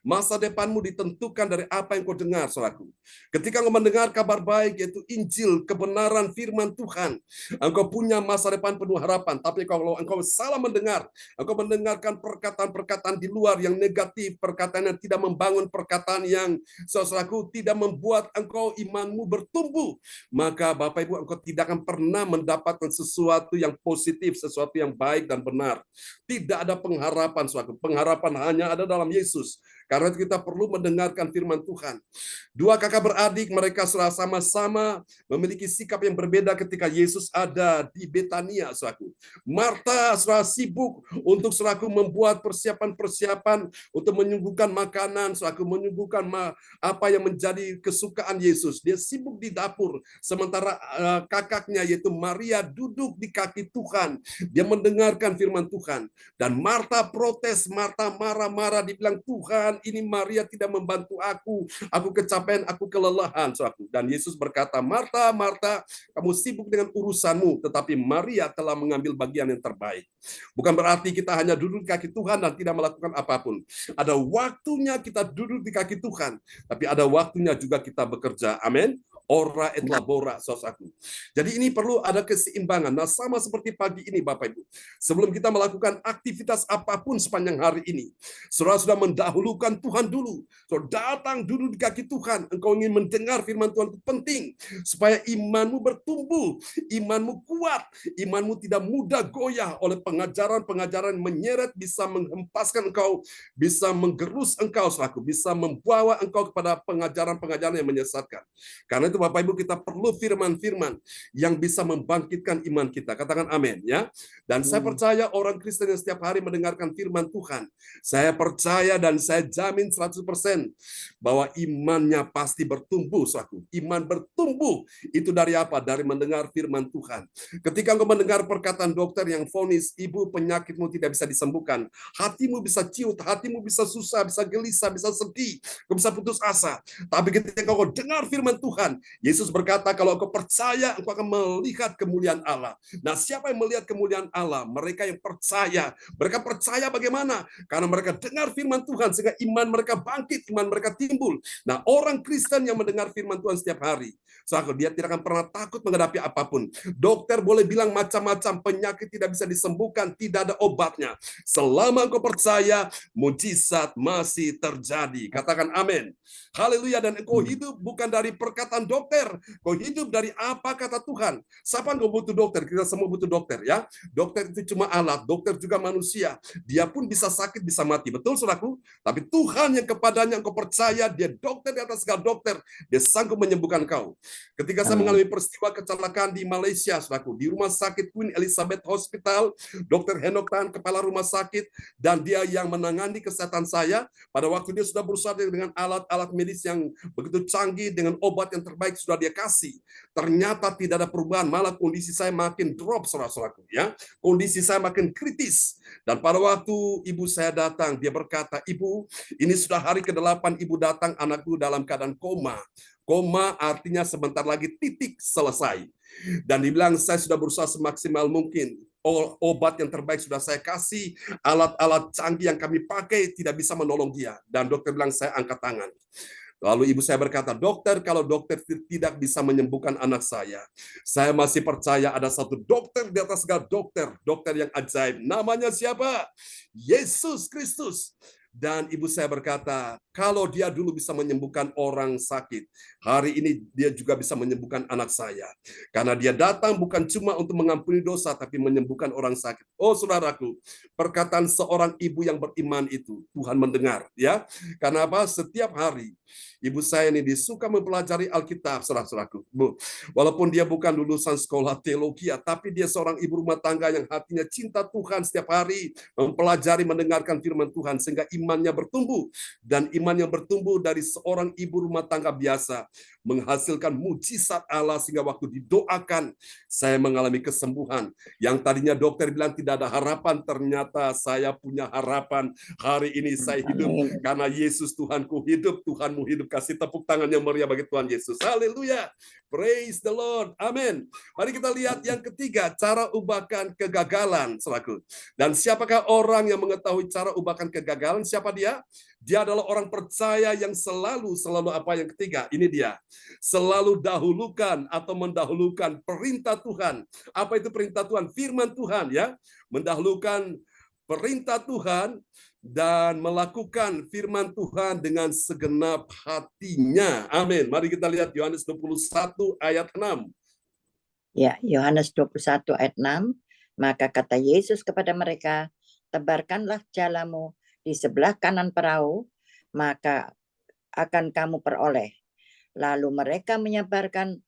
Masa depanmu ditentukan dari apa yang kau dengar, saudaraku. Ketika engkau mendengar kabar baik, yaitu Injil, kebenaran firman Tuhan, engkau punya masa depan penuh harapan. Tapi kalau engkau salah mendengar, engkau mendengarkan perkataan-perkataan di luar yang negatif, perkataan yang tidak membangun, perkataan yang, saudaraku, tidak membuat engkau imanmu bertumbuh, maka Bapak Ibu, engkau tidak akan pernah mendapatkan sesuatu yang positif, sesuatu yang baik dan benar. Tidak ada pengharapan, saudaraku. Pengharapan hanya ada dalam Yesus. Karena itu kita perlu mendengarkan firman Tuhan. Dua kakak beradik, mereka sama-sama memiliki sikap yang berbeda ketika Yesus ada di Betania, saudaraku. Marta sibuk untuk, saudaraku, membuat persiapan-persiapan untuk menyuguhkan makanan, saudaraku, menyuguhkan apa yang menjadi kesukaan Yesus. Dia sibuk di dapur, sementara kakaknya yaitu Maria duduk di kaki Tuhan. Dia mendengarkan firman Tuhan. Dan Marta protes, Marta marah-marah, dibilang, Tuhan, ini Maria tidak membantu aku kecapean, aku kelelahan, saudaraku. Dan Yesus berkata, Marta, Marta, kamu sibuk dengan urusanmu, tetapi Maria telah mengambil bagian yang terbaik. Bukan berarti kita hanya duduk di kaki Tuhan dan tidak melakukan apapun. Ada waktunya kita duduk di kaki Tuhan, tapi ada waktunya juga kita bekerja. Amin. Ora et labora, saudaraku. Jadi ini perlu ada keseimbangan. Nah, sama seperti pagi ini, Bapak Ibu. Sebelum kita melakukan aktivitas apapun sepanjang hari ini, saudara sudah mendahulukan Tuhan dulu. Saudara datang duduk di kaki Tuhan. Engkau ingin mendengar firman Tuhan, itu penting. Supaya imanmu bertumbuh, imanmu kuat, imanmu tidak mudah goyah oleh pengajaran-pengajaran menyeret, bisa menghempaskan engkau, bisa menggerus engkau, saudaraku, bisa membawa engkau kepada pengajaran-pengajaran yang menyesatkan. Karena itu Bapak Ibu, kita perlu firman-firman yang bisa membangkitkan iman kita. Katakan amin, ya. Dan saya percaya orang Kristen yang setiap hari mendengarkan firman Tuhan, saya percaya dan saya jamin 100% bahwa imannya pasti bertumbuh, saudaraku. Iman bertumbuh itu dari apa? Dari mendengar firman Tuhan. Ketika engkau mendengar perkataan dokter yang vonis, ibu, penyakitmu tidak bisa disembuhkan, hatimu bisa ciut, hatimu bisa susah, bisa gelisah, bisa sedih, engkau bisa putus asa. Tapi ketika engkau dengar firman Tuhan, Yesus berkata, kalau engkau percaya, engkau akan melihat kemuliaan Allah. Nah, siapa yang melihat kemuliaan Allah? Mereka yang percaya. Mereka percaya bagaimana? Karena mereka dengar firman Tuhan, sehingga iman mereka bangkit, iman mereka timbul. Nah, orang Kristen yang mendengar firman Tuhan setiap hari, saudara, dia tidak akan pernah takut menghadapi apapun. Dokter boleh bilang macam-macam, penyakit tidak bisa disembuhkan, tidak ada obatnya. Selama engkau percaya, mujizat masih terjadi. Katakan amin. Haleluya. Dan engkau hidup bukan dari perkataan dokter, kau hidup dari apa kata Tuhan. Siapa engkau butuh dokter? Kita semua butuh dokter, ya. Dokter itu cuma alat, dokter juga manusia. Dia pun bisa sakit, bisa mati. Betul, saudaraku? Tapi Tuhan yang kepadanya engkau percaya, dia dokter di atas segala dokter, dia sanggup menyembuhkan kau. Ketika saya mengalami peristiwa kecelakaan di Malaysia, saudaraku, di rumah sakit Queen Elizabeth Hospital, Dr. Henok Tan, kepala rumah sakit, dan dia yang menangani kesehatan saya, pada waktu dia sudah berusaha dengan alat-alat medis yang begitu canggih, dengan obat yang terbaik sudah dia kasih. Ternyata tidak ada perubahan, malah kondisi saya makin drop, saudara-saudaraku, ya. Kondisi saya makin kritis. Dan pada waktu ibu saya datang, dia berkata, Ibu, ini sudah hari ke-8 ibu datang, anakku dalam keadaan koma. Koma artinya sebentar lagi titik selesai. Dan dibilang, saya sudah berusaha semaksimal mungkin. Obat yang terbaik sudah saya kasih, alat-alat canggih yang kami pakai tidak bisa menolong dia. Dan dokter bilang, saya angkat tangan. Lalu ibu saya berkata, dokter, kalau dokter tidak bisa menyembuhkan anak saya masih percaya ada satu dokter di atas segala dokter, dokter yang ajaib. Namanya siapa? Yesus Kristus. Dan ibu saya berkata, kalau dia dulu bisa menyembuhkan orang sakit, hari ini dia juga bisa menyembuhkan anak saya. Karena dia datang bukan cuma untuk mengampuni dosa, tapi menyembuhkan orang sakit. Oh saudaraku, perkataan seorang ibu yang beriman itu, Tuhan mendengar. Ya, karena apa? Setiap hari, ibu saya ini disuka mempelajari Alkitab, saudara-saudaraku. Bu, walaupun dia bukan lulusan sekolah teologi, tapi dia seorang ibu rumah tangga yang hatinya cinta Tuhan setiap hari, mempelajari, mendengarkan firman Tuhan, sehingga imannya bertumbuh. Dan iman yang bertumbuh dari seorang ibu rumah tangga biasa menghasilkan mujizat Allah, sehingga waktu didoakan, saya mengalami kesembuhan. Yang tadinya dokter bilang tidak ada harapan, ternyata saya punya harapan. Hari ini saya hidup karena Yesus Tuhanku hidup, Tuhanmu hidup. Kasih tepuk tangan yang meriah bagi Tuhan Yesus. Haleluya. Praise the Lord. Amin. Mari kita lihat yang ketiga, cara ubahkan kegagalan, saudaraku. Dan siapakah orang yang mengetahui cara ubahkan kegagalan? Siapa dia? Dia adalah orang percaya yang selalu apa yang ketiga? Ini dia. Selalu dahulukan atau mendahulukan perintah Tuhan. Apa itu perintah Tuhan? Firman Tuhan, ya. Mendahulukan perintah Tuhan dan melakukan firman Tuhan dengan segenap hatinya. Amin. Mari kita lihat Yohanes 21 ayat 6. Ya, Yohanes 21 ayat 6. Maka kata Yesus kepada mereka, tebarkanlah jalamu di sebelah kanan perahu, maka akan kamu peroleh. Lalu mereka menyebarkan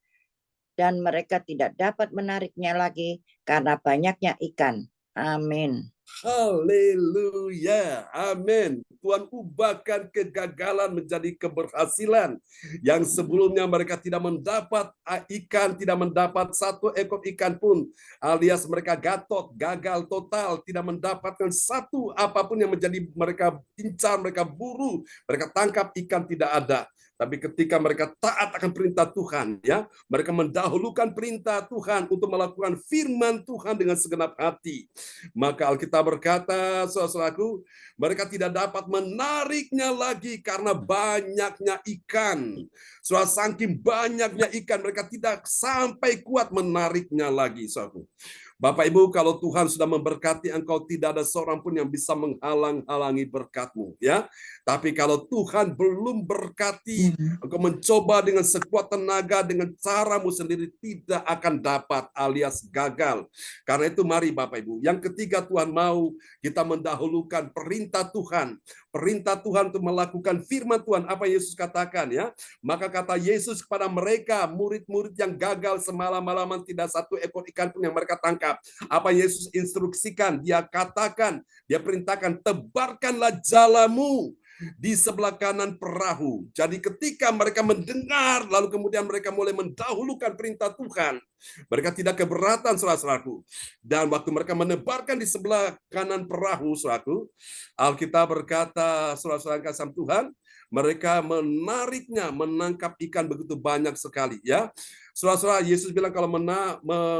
dan mereka tidak dapat menariknya lagi karena banyaknya ikan. Amin. Haleluya. Amin. Tuhan ubahkan kegagalan menjadi keberhasilan. Yang sebelumnya mereka tidak mendapat ikan, tidak mendapat satu ekor ikan pun. Alias mereka gagal total, tidak mendapatkan satu apapun yang menjadi mereka incar, mereka buru, mereka tangkap ikan tidak ada. Tapi ketika mereka taat akan perintah Tuhan, ya, mereka mendahulukan perintah Tuhan untuk melakukan firman Tuhan dengan segenap hati. Maka Alkitab berkata, saudaraku, mereka tidak dapat menariknya lagi karena banyaknya ikan. Saking banyaknya ikan, mereka tidak sampai kuat menariknya lagi, saudaraku. Bapak Ibu, kalau Tuhan sudah memberkati engkau, tidak ada seorang pun yang bisa menghalang-halangi berkat-Mu, ya. Tapi kalau Tuhan belum berkati, engkau mencoba dengan sekuat tenaga, dengan caramu sendiri, tidak akan dapat, alias gagal. Karena itu mari Bapak Ibu, yang ketiga Tuhan mau kita mendahulukan perintah Tuhan. Perintah Tuhan untuk melakukan firman Tuhan, apa Yesus katakan, ya. Maka kata Yesus kepada mereka, murid-murid yang gagal semalam-malaman, tidak satu ekor ikan pun yang mereka tangkap. Apa Yesus instruksikan? Dia katakan, dia perintahkan, tebarkanlah jalamu di sebelah kanan perahu. Jadi ketika mereka mendengar, lalu kemudian mereka mulai mendahulukan perintah Tuhan, mereka tidak keberatan, saudara-saudaraku. Dan waktu mereka menebarkan di sebelah kanan perahu, saudaraku, Alkitab berkata, saudara-saudara kasih Tuhan, mereka menariknya, menangkap ikan begitu banyak sekali, ya. Saudara-saudara, Yesus bilang kalau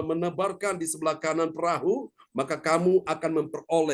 menebarkan di sebelah kanan perahu, maka kamu akan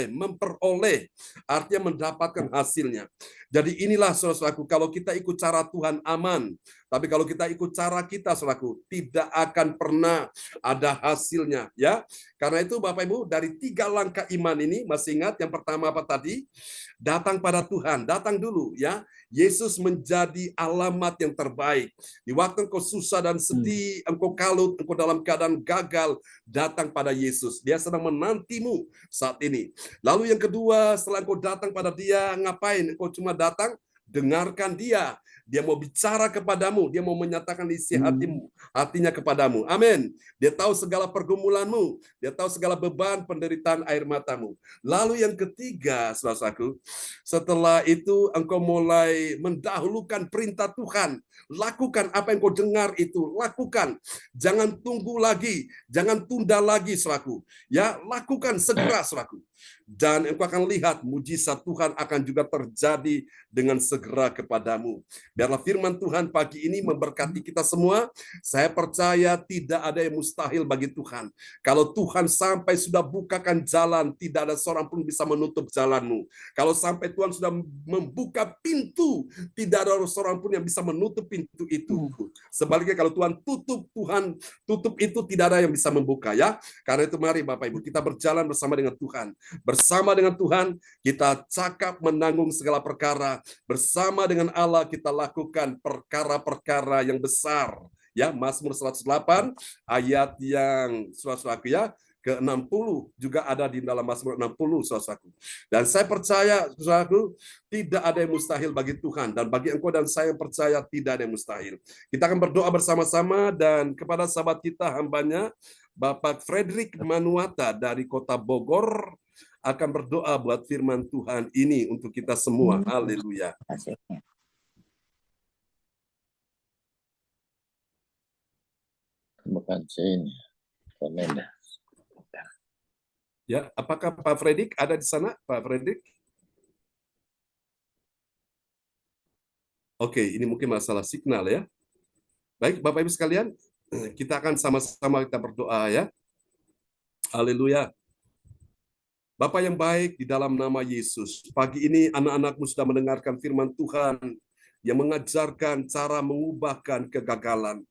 memperoleh, artinya mendapatkan hasilnya. Jadi inilah saudara-saudaraku, kalau kita ikut cara Tuhan aman, tapi kalau kita ikut cara kita, saudaraku, tidak akan pernah ada hasilnya, ya. Karena itu Bapak Ibu, dari 3 langkah iman ini, masih ingat yang pertama apa tadi? Datang pada Tuhan, datang dulu, ya. Yesus menjadi alamat yang terbaik. Di waktu engkau susah dan sedih, engkau kalut, engkau dalam keadaan gagal, datang pada Yesus. Dia sedang menantimu saat ini. Lalu yang kedua, setelah engkau datang pada dia, ngapain? Engkau cuma datang, dengarkan dia. Dia mau bicara kepadamu, dia mau menyatakan isi hatinya kepadamu. Amin. Dia tahu segala pergumulanmu, dia tahu segala beban, penderitaan, air matamu. Lalu yang ketiga, saudaraku, setelah itu engkau mulai mendahulukan perintah Tuhan. Lakukan apa yang kau dengar itu, lakukan. Jangan tunggu lagi, jangan tunda lagi, saudaraku. Ya, lakukan segera, saudaraku. Dan engkau akan lihat mujizat Tuhan akan juga terjadi dengan segera kepadamu. Biarlah firman Tuhan pagi ini memberkati kita semua. Saya percaya tidak ada yang mustahil bagi Tuhan. Kalau Tuhan sampai sudah bukakan jalan, tidak ada seorang pun bisa menutup jalanmu. Kalau sampai Tuhan sudah membuka pintu, tidak ada seorang pun yang bisa menutup pintu itu. Sebaliknya kalau Tuhan tutup itu, tidak ada yang bisa membuka, ya. Karena itu mari Bapak Ibu, kita berjalan bersama dengan Tuhan. Bersama dengan Tuhan, kita cakap menanggung segala perkara. Bersama dengan Allah kita lakukan perkara-perkara yang besar. Ya, Mazmur 108 ayat yang saudaraku ya, ke-60 juga ada di dalam Mazmur 60, saudaraku. Dan saya percaya, saudaraku, tidak ada yang mustahil bagi Tuhan. Dan bagi engkau dan saya yang percaya, tidak ada yang mustahil. Kita akan berdoa bersama-sama, dan kepada sahabat kita, hambanya, Bapak Frederick Manuata dari Kota Bogor, akan berdoa buat firman Tuhan ini untuk kita semua. Haleluya. Bukan sini. Komenda. Ya, apakah Pak Frederick ada di sana, Pak Frederick? Oke, ini mungkin masalah signal ya. Baik, Bapak Ibu sekalian, kita akan sama-sama kita berdoa ya. Haleluya. Bapak yang baik, di dalam nama Yesus, pagi ini anak-anakmu sudah mendengarkan firman Tuhan yang mengajarkan cara mengubahkan kegagalan.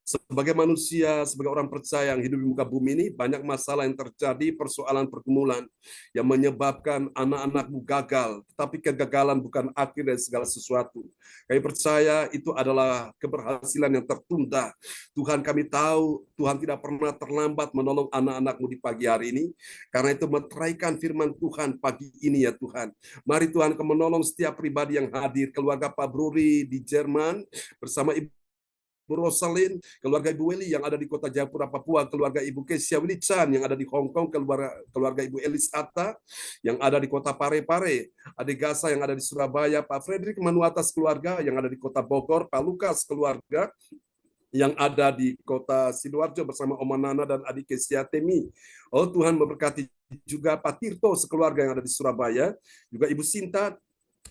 Sebagai manusia, sebagai orang percaya yang hidup di muka bumi ini, banyak masalah yang terjadi, persoalan pergumulan yang menyebabkan anak-anakmu gagal. Tapi kegagalan bukan akhir dari segala sesuatu. Kami percaya itu adalah keberhasilan yang tertunda. Tuhan, kami tahu Tuhan tidak pernah terlambat menolong anak-anakmu di pagi hari ini. Karena itu meteraikan firman Tuhan pagi ini ya Tuhan. Mari Tuhan kau menolong setiap pribadi yang hadir, keluarga Pak Bruri di Jerman, bersama Ibu Rosalin, keluarga Ibu Weli yang ada di Kota Jayapura, Papua, keluarga Ibu Kesia Willy Chan yang ada di Hong Kong, keluarga Ibu Elis Atta yang ada di Kota Parepare, Adik Gasa yang ada di Surabaya, Pak Frederick Manuatas keluarga yang ada di Kota Bogor, Pak Lukas keluarga yang ada di Kota Sidoarjo bersama Oma Nana dan Adik Kesia Temi. Oh Tuhan memberkati juga Pak Tirto sekeluarga yang ada di Surabaya, juga Ibu Sinta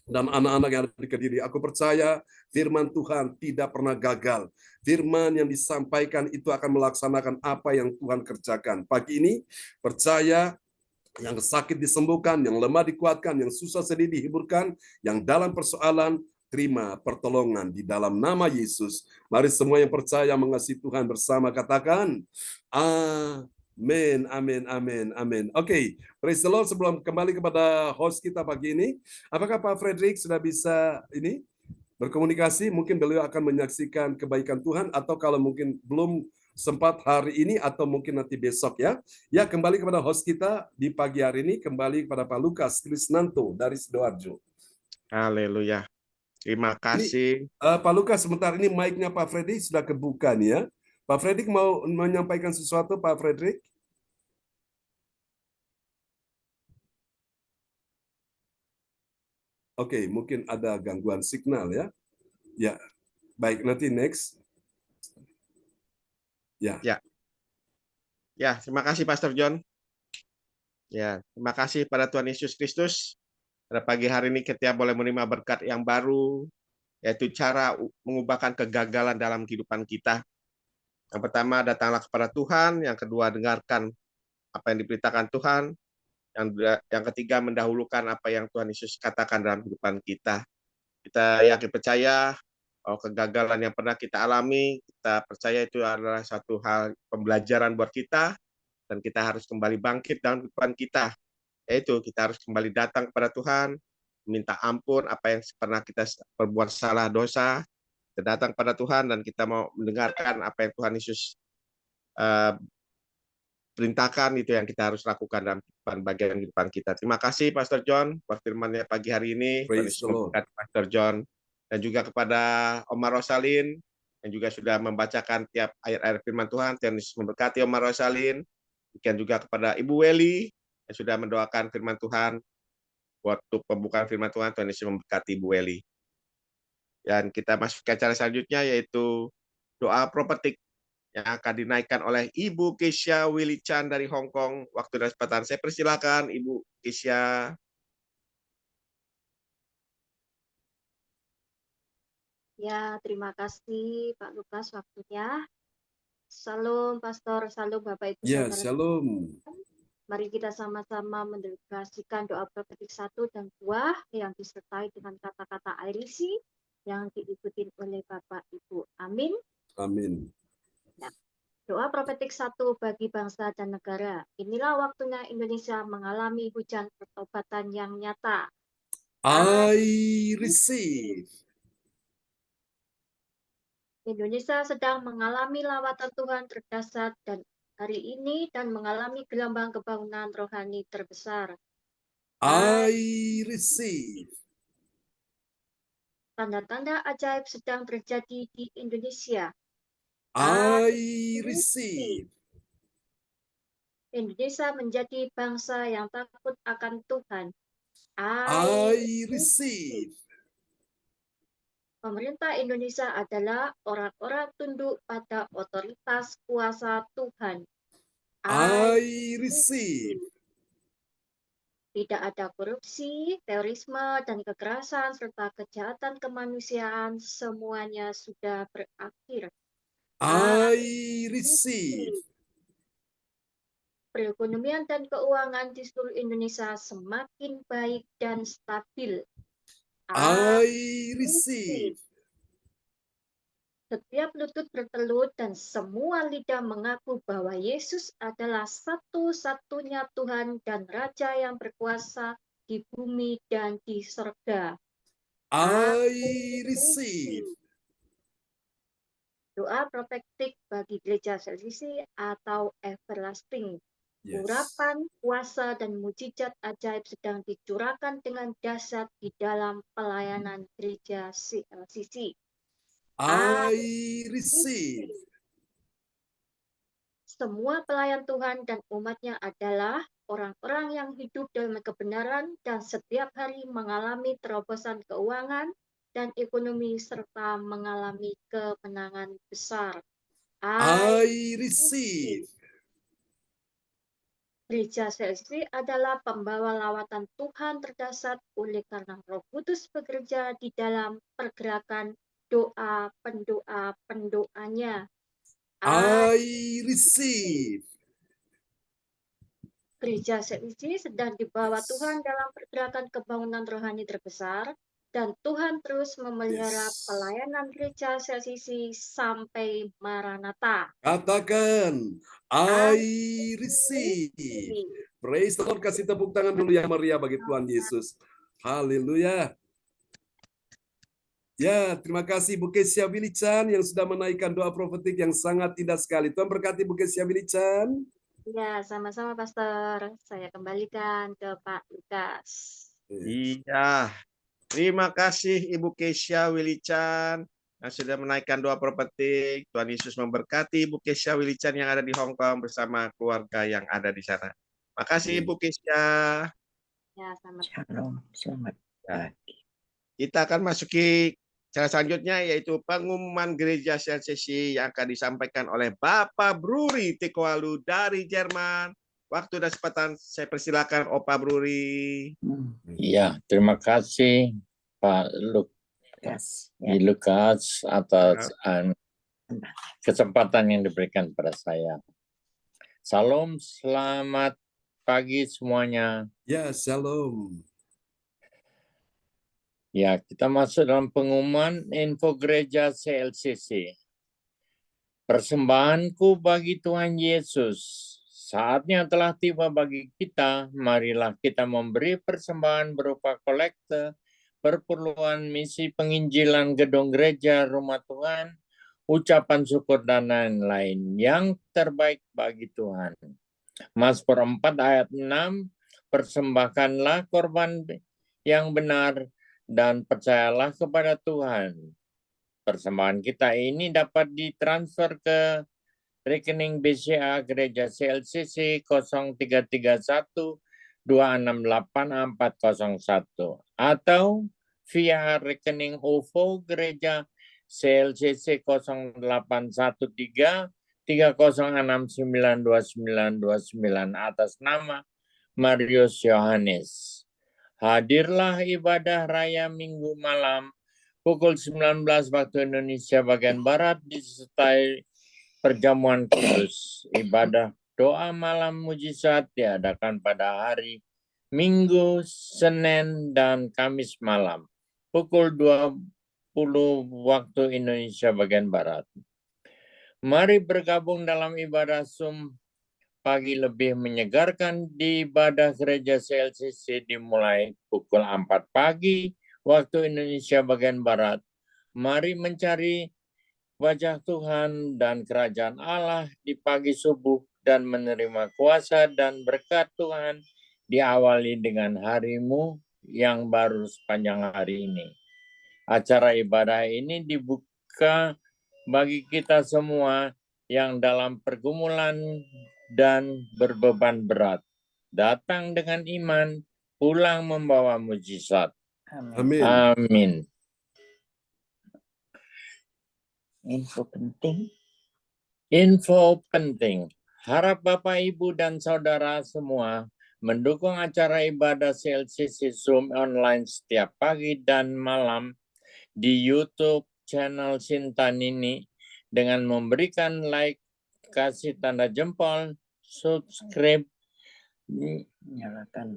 dan anak-anak yang ada di Kediri. Aku percaya firman Tuhan tidak pernah gagal. Firman yang disampaikan itu akan melaksanakan apa yang Tuhan kerjakan. Pagi ini percaya yang sakit disembuhkan, yang lemah dikuatkan, yang susah sedih dihiburkan, yang dalam persoalan terima pertolongan di dalam nama Yesus. Mari semua yang percaya mengasihi Tuhan bersama katakan amin, amin, amin, amin. Oke, praise the Lord. Sebelum kembali kepada host kita pagi ini, apakah Pak Frederick sudah bisa ini berkomunikasi? Mungkin beliau akan menyaksikan kebaikan Tuhan, atau kalau mungkin belum sempat hari ini atau mungkin nanti besok ya. Ya, kembali kepada host kita di pagi hari ini, kembali kepada Pak Lukas Krisnanto dari Sidoarjo. Haleluya. Terima kasih. Pak Lukas, sebentar ini mic-nya Pak Frederick sudah kebuka nih ya. Pak Frederick mau menyampaikan sesuatu, Pak Frederick? Oke, mungkin ada gangguan signal ya. Ya, baik, nanti next. Ya. Ya, terima kasih Pastor John. Ya, terima kasih pada Tuhan Yesus Kristus. Pada pagi hari ini kita boleh menerima berkat yang baru, yaitu cara mengubahkan kegagalan dalam kehidupan kita. Yang pertama, datanglah kepada Tuhan. Yang kedua, dengarkan apa yang diberitakan Tuhan. Yang ketiga, mendahulukan apa yang Tuhan Yesus katakan dalam kehidupan kita. Kita yakin percaya bahwa kegagalan yang pernah kita alami, kita percaya itu adalah satu hal pembelajaran buat kita, dan kita harus kembali bangkit dalam kehidupan kita. Yaitu kita harus kembali datang kepada Tuhan, minta ampun apa yang pernah kita perbuat salah dosa, kita datang pada Tuhan dan kita mau mendengarkan apa yang Tuhan Yesus perintahkan. Itu yang kita harus lakukan dalam bagian kehidupan kita. Terima kasih Pastor John buat firman-Nya pagi hari ini. Praise the Lord. Pastor John, dan juga kepada Oma Rosalin yang juga sudah membacakan tiap ayat-ayat firman Tuhan. Tuhan Yesus memberkati Oma Rosalin. Demikian juga kepada Ibu Weli yang sudah mendoakan firman Tuhan. Waktu pembukaan firman Tuhan, Tuhan Yesus memberkati Ibu Weli. Dan kita masuk ke acara selanjutnya, yaitu doa prophetik yang akan dinaikkan oleh Ibu Kesia Willy Chan dari Hong Kong. Waktu dan kesempatan saya persilakan Ibu Kesia. Ya, terima kasih Pak Lukas waktunya. Salam Pastor, salam Bapak Ibu Ya, Saudara. shalom. Mari kita sama-sama mendedikasikan doa profetik 1 dan 2 yang disertai dengan kata-kata airisi yang diikuti oleh Bapak Ibu. Amin. Amin. Doa profetik 1 bagi bangsa dan negara. Inilah waktunya Indonesia mengalami hujan pertobatan yang nyata. I receive. Indonesia sedang mengalami lawatan Tuhan terdahsyat dan hari ini dan mengalami gelombang kebangunan rohani terbesar. I receive. Tanda-tanda ajaib sedang terjadi di Indonesia. I receive. Indonesia menjadi bangsa yang takut akan Tuhan. I receive. Pemerintah Indonesia adalah orang-orang tunduk pada otoritas kuasa Tuhan. I receive. Tidak ada korupsi, terorisme, dan kekerasan, serta kejahatan kemanusiaan. Semuanya sudah berakhir. I receive. Perekonomian dan keuangan di seluruh Indonesia semakin baik dan stabil. I receive. Setiap lutut bertelut dan semua lidah mengaku bahwa Yesus adalah satu-satunya Tuhan dan Raja yang berkuasa di bumi dan di surga. I receive. Doa profetik bagi gereja Selsisi atau everlasting. Yes. Urapan, kuasa, dan mujizat ajaib sedang dicurahkan dengan dahsyat di dalam pelayanan gereja CLCC. I receive. Semua pelayan Tuhan dan umatnya adalah orang-orang yang hidup dalam kebenaran dan setiap hari mengalami terobosan keuangan dan ekonomi serta mengalami kemenangan besar. I receive. Gereja CLCC adalah pembawa lawatan Tuhan terdahsyat oleh karena Roh Kudus bekerja di dalam pergerakan pendoanya. I receive. Gereja CLCC sedang dibawa Tuhan dalam pergerakan kebangunan rohani terbesar dan Tuhan terus memelihara pelayanan gereja CLCC sampai Maranatha. Katakan, I receive. Praise the Lord. Kasih tepuk tangan dulu yang meriah bagi Tuhan Yesus. Haleluya. Ya, terima kasih Bu Kesia Wilichan yang sudah menaikkan doa profetik yang sangat indah sekali. Tuhan berkati Bu Kesia Wilichan. Ya, sama-sama Pastor. Saya kembalikan ke Pak Lukas. Iya, terima kasih Ibu Kesia Wilichan yang sudah menaikkan doa profetik. Tuhan Yesus memberkati Ibu Kesia Wilichan yang ada di Hong Kong bersama keluarga yang ada di sana. Makasih Ibu Kesia. Ya, sama. Shalom, selamat Ya. pagi. Kita akan masuki cara selanjutnya yaitu pengumuman gereja CLCC yang akan disampaikan oleh Bapak Bruri Tikoalu dari Jerman. Waktu dan kesempatan saya persilakan Opa Bruri. Ya, terima kasih Pak Lukas atas kesempatan yang diberikan kepada saya. Salam, selamat pagi semuanya. Ya, shalom. Ya, kita masuk dalam pengumuman info gereja CLCC. Persembahanku bagi Tuhan Yesus. Saatnya telah tiba bagi kita. Marilah kita memberi persembahan berupa kolekte, perpuluhan misi penginjilan gedung gereja rumah Tuhan, ucapan syukur dan lain-lain yang terbaik bagi Tuhan. Mazmur 4 ayat 6, persembahkanlah korban yang benar dan percayalah kepada Tuhan. Persembahan kita ini dapat ditransfer ke rekening BCA Gereja CLCC 0331 268 401 atau via rekening OVO Gereja CLCC 0813 3069929 atas nama Marius Yohanes. Hadirlah ibadah raya Minggu malam pukul 19 waktu Indonesia bagian Barat disertai perjamuan khusus. Ibadah doa malam mujizat diadakan pada hari Minggu, Senin, dan Kamis malam pukul 20 waktu Indonesia bagian Barat. Mari bergabung dalam ibadah Zoom pagi lebih menyegarkan di ibadah gereja CLCC dimulai pukul 4 pagi waktu Indonesia bagian Barat. Mari mencari wajah Tuhan dan kerajaan Allah di pagi subuh dan menerima kuasa dan berkat Tuhan diawali dengan harimu yang baru sepanjang hari ini. Acara ibadah ini dibuka bagi kita semua yang dalam pergumulan dan berbeban berat. Datang dengan iman, pulang membawa mujizat. Amin. Amin. Amin. Info penting. Info penting. Harap Bapak, Ibu, dan Saudara semua mendukung acara ibadah CLCC Zoom online setiap pagi dan malam di YouTube channel Sintanini dengan memberikan like, kasih tanda jempol, subscribe,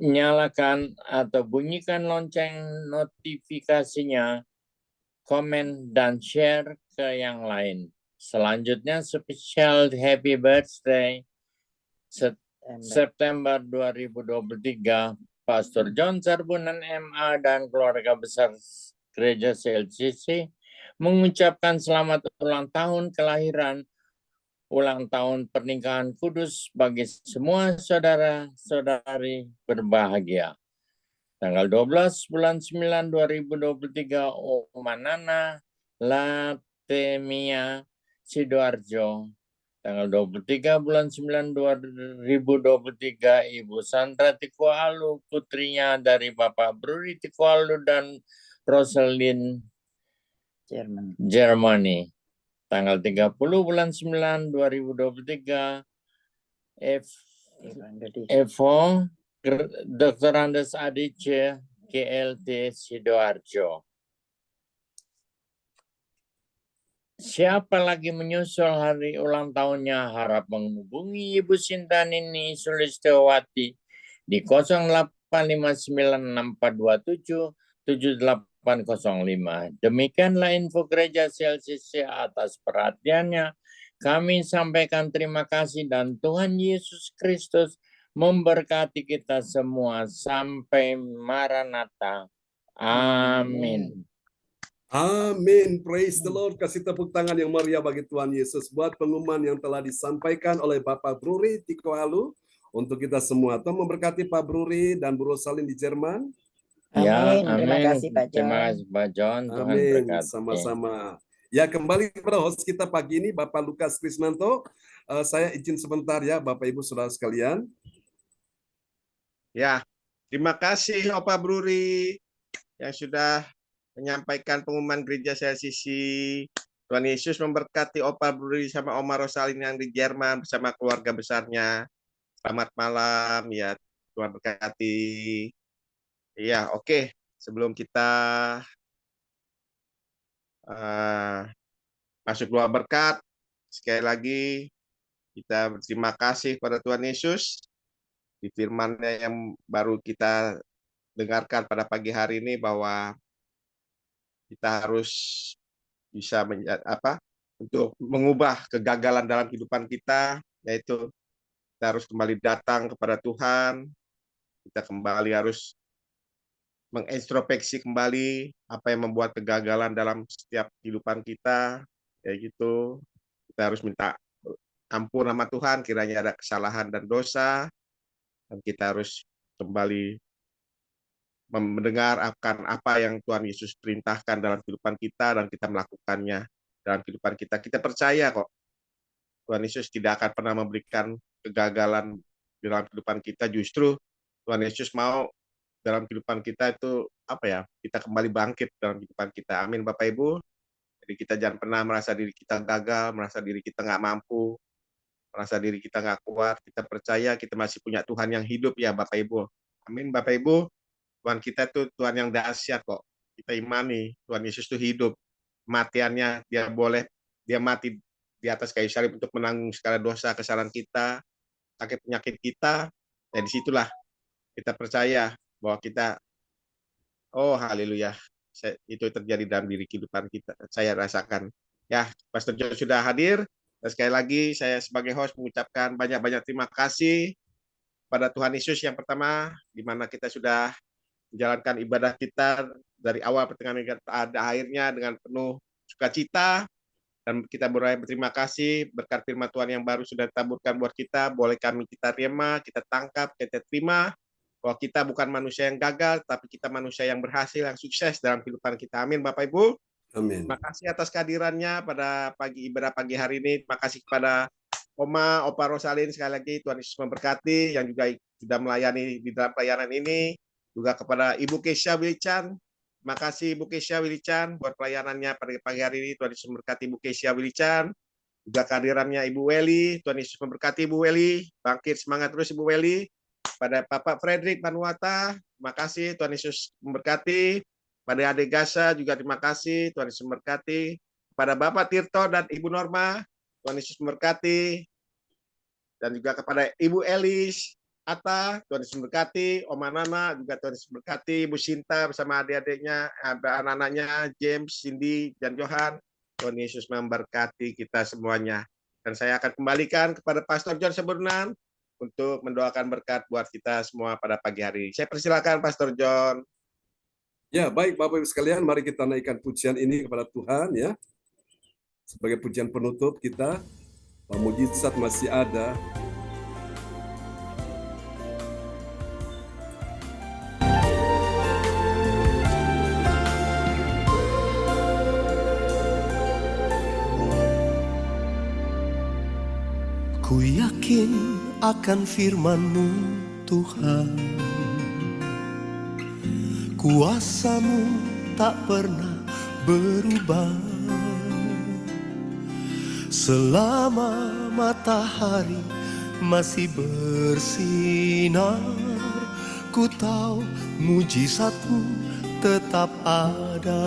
nyalakan atau bunyikan lonceng notifikasinya, komen, dan share ke yang lain. Selanjutnya spesial happy birthday September 2023 Pastor John Sarbunan MA dan keluarga besar Gereja CLCC mengucapkan selamat ulang tahun kelahiran, ulang tahun pernikahan kudus bagi semua saudara-saudari berbahagia. Tanggal 12 bulan 9 2023 Omanana Latemia Sidoarjo. Tanggal 23 bulan 9 2023 Ibu Sandra Tikualu, putrinya dari Bapak Bruri Tikualu dan Rosalind Germany. Tanggal 30 bulan 9 2023 Evo Dr. Andes Adice GLT Sidoarjo. Siapa lagi menyusul hari ulang tahunnya harap menghubungi Ibu Sintanini Sulistiyowati di 085942777805. Demikianlah info gereja CLCC. Atas perhatiannya kami sampaikan terima kasih dan Tuhan Yesus Kristus memberkati kita semua sampai Maranatha. Amin. Amin. Praise the Lord. Kasih tepuk tangan yang meriah bagi Tuhan Yesus buat pengumuman yang telah disampaikan oleh Bapak Bruri Tikoalu untuk kita semua. Tuhan memberkati Pak Bruri dan Bu Rosalin di Jerman. Ya, Amin. Terima amin. kasih Pak John. Terima kasih Pak John. Tuhan Amin. berkati. Sama-sama. Ya, kembali kepada host kita pagi ini, Bapak Lukas Krisnanto. Saya izin sebentar ya, Bapak Ibu Saudara sekalian. Ya, terima kasih Opa Bruri yang sudah menyampaikan pengumuman gereja CLCC. Tuhan Yesus memberkati Opa Bruri sama Oma Rosalin yang di Jerman bersama keluarga besarnya. Selamat malam ya, Tuhan berkati. Ya, oke. Sebelum kita masuk doa berkat, sekali lagi kita berterima kasih pada Tuhan Yesus di firman-Nya yang baru kita dengarkan pada pagi hari ini bahwa kita harus bisa untuk mengubah kegagalan dalam kehidupan kita, yaitu kita harus kembali datang kepada Tuhan, kita kembali harus mengintrospeksi kembali apa yang membuat kegagalan dalam setiap kehidupan kita, kayak gitu. Kita harus minta ampun sama Tuhan kiranya ada kesalahan dan dosa, dan kita harus kembali mendengar akan apa yang Tuhan Yesus perintahkan dalam kehidupan kita dan kita melakukannya dalam kehidupan kita. Kita percaya kok Tuhan Yesus tidak akan pernah memberikan kegagalan dalam kehidupan kita. Justru Tuhan Yesus mau dalam kehidupan kita itu kita kembali bangkit dalam kehidupan kita. Amin Bapak Ibu. Jadi kita jangan pernah merasa diri kita gagal, merasa diri kita nggak mampu, merasa diri kita nggak kuat. Kita percaya kita masih punya Tuhan yang hidup ya Bapak Ibu. Amin Bapak Ibu. Tuhan kita itu Tuhan yang dahsyat kok. kita imani Tuhan Yesus itu hidup. Kematiannya dia mati di atas kayu salib untuk menanggung segala dosa, kesalahan kita, sakit penyakit kita. Dan disitulah kita percaya bahwa kita, oh haleluya, itu terjadi dalam diri kehidupan kita. Saya rasakan. Ya, Pastor John sudah hadir. Dan sekali lagi saya sebagai host mengucapkan banyak-banyak terima kasih pada Tuhan Yesus yang pertama, di mana kita sudah menjalankan ibadah kita dari awal pertengahan hingga akhirnya dengan penuh sukacita. Dan kita berterima kasih berkat firman Tuhan yang baru sudah ditaburkan buat kita. Boleh kita terima, kita tangkap, kita terima. Bahwa kita bukan manusia yang gagal, tapi kita manusia yang berhasil, yang sukses dalam kehidupan kita. Amin, Bapak Ibu. Amin. Terima kasih atas kehadirannya pada ibadah pagi hari ini. Terima kasih kepada Opa Rosalin sekali lagi. Tuhan Yesus memberkati yang juga sudah melayani di dalam pelayanan ini. Juga kepada Ibu Kesha Wilichan. Terima kasih Ibu Kesha Wilichan buat pelayanannya pada pagi hari ini. Tuhan Yesus memberkati Ibu Kesha Wilichan. Juga kehadirannya Ibu Weli. Tuhan Yesus memberkati Ibu Weli. Bangkit semangat terus Ibu Weli. Pada Bapak Frederick Manuata, terima kasih. Tuhan Yesus memberkati. Pada Adik Gasa juga terima kasih. Tuhan Yesus memberkati. Kepada Bapak Tirto dan Ibu Norma, Tuhan Yesus memberkati. Dan juga kepada Ibu Elis Atta, Tuhan Yesus memberkati. Oma Nana juga Tuhan Yesus memberkati. Ibu Sinta bersama adik-adiknya, anak-anaknya, James, Cindy, dan Johan. Tuhan Yesus memberkati kita semuanya. Dan saya akan kembalikan kepada Pastor John Seburnan untuk mendoakan berkat buat kita semua pada pagi hari. Saya persilakan Pastor John. Ya, baik Bapak Ibu sekalian, mari kita naikkan pujian ini kepada Tuhan ya. Sebagai pujian penutup kita, bahwa mujizat masih ada. Ku yakin akan firman-Mu Tuhan, kuasa-Mu tak pernah berubah. Selama matahari masih bersinar, ku tahu mujizat-Mu tetap ada.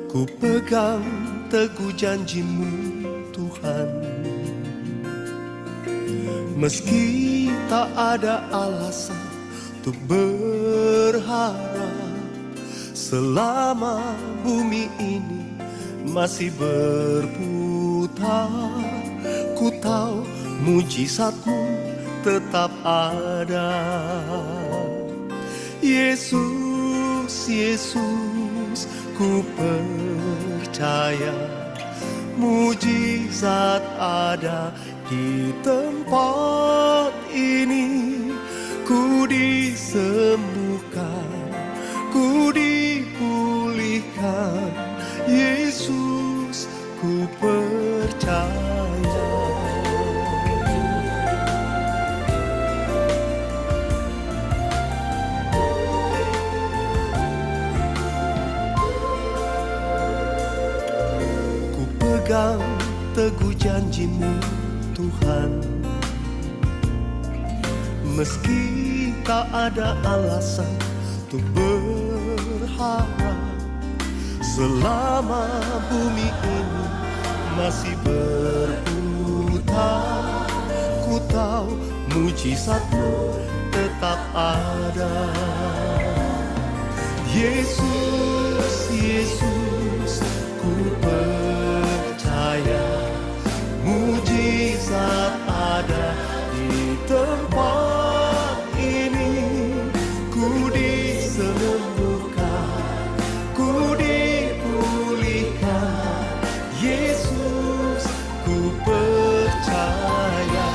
Ku pegang teguh janji-Mu Tuhan, meski tak ada alasan untuk berharap. Selama bumi ini masih berputar, ku tahu mujizat-Mu tetap ada. Yesus, Yesus, ku percaya mujizat ada di tempat ini. Ku disembuhkan, ku dipulihkan. Yesus, ku percaya. Ku pegang teguh janji-Mu Tuhan, meski tak ada alasan untuk berharap. Selama bumi ini masih berputar, ku tahu mujizat-Mu tetap ada. Yesus, Yesus, ku percaya mujizat ada di tempat ini. Ku disembuhkan, ku dipulihkan. Yesus, ku percaya.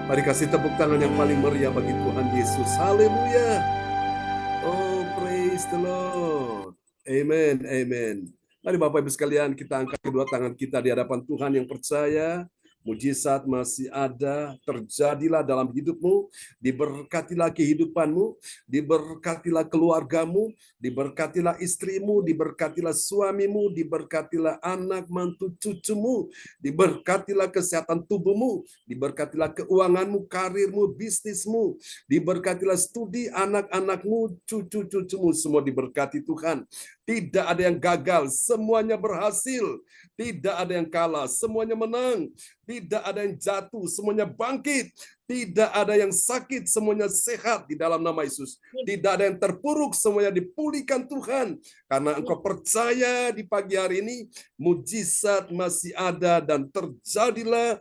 Mari kasih tepuk tangan yang paling meriah bagi Tuhan Yesus. Haleluya. Oh, praise the Lord. Amen, amen. Mari Bapak Ibu sekalian, kita angkat kedua tangan kita di hadapan Tuhan yang percaya. Mujizat masih ada, terjadilah dalam hidupmu, diberkatilah kehidupanmu, diberkatilah keluargamu, diberkatilah istrimu, diberkatilah suamimu, diberkatilah anak mantu cucumu, diberkatilah kesehatan tubuhmu, diberkatilah keuanganmu, karirmu, bisnismu, diberkatilah studi anak-anakmu, cucu-cucumu, semua diberkati Tuhan. Tidak ada yang gagal, semuanya berhasil. Tidak ada yang kalah, semuanya menang. Tidak ada yang jatuh, semuanya bangkit. Tidak ada yang sakit, semuanya sehat di dalam nama Yesus. Tidak ada yang terpuruk, semuanya dipulihkan Tuhan. Karena engkau percaya di pagi hari ini, mujizat masih ada dan terjadilah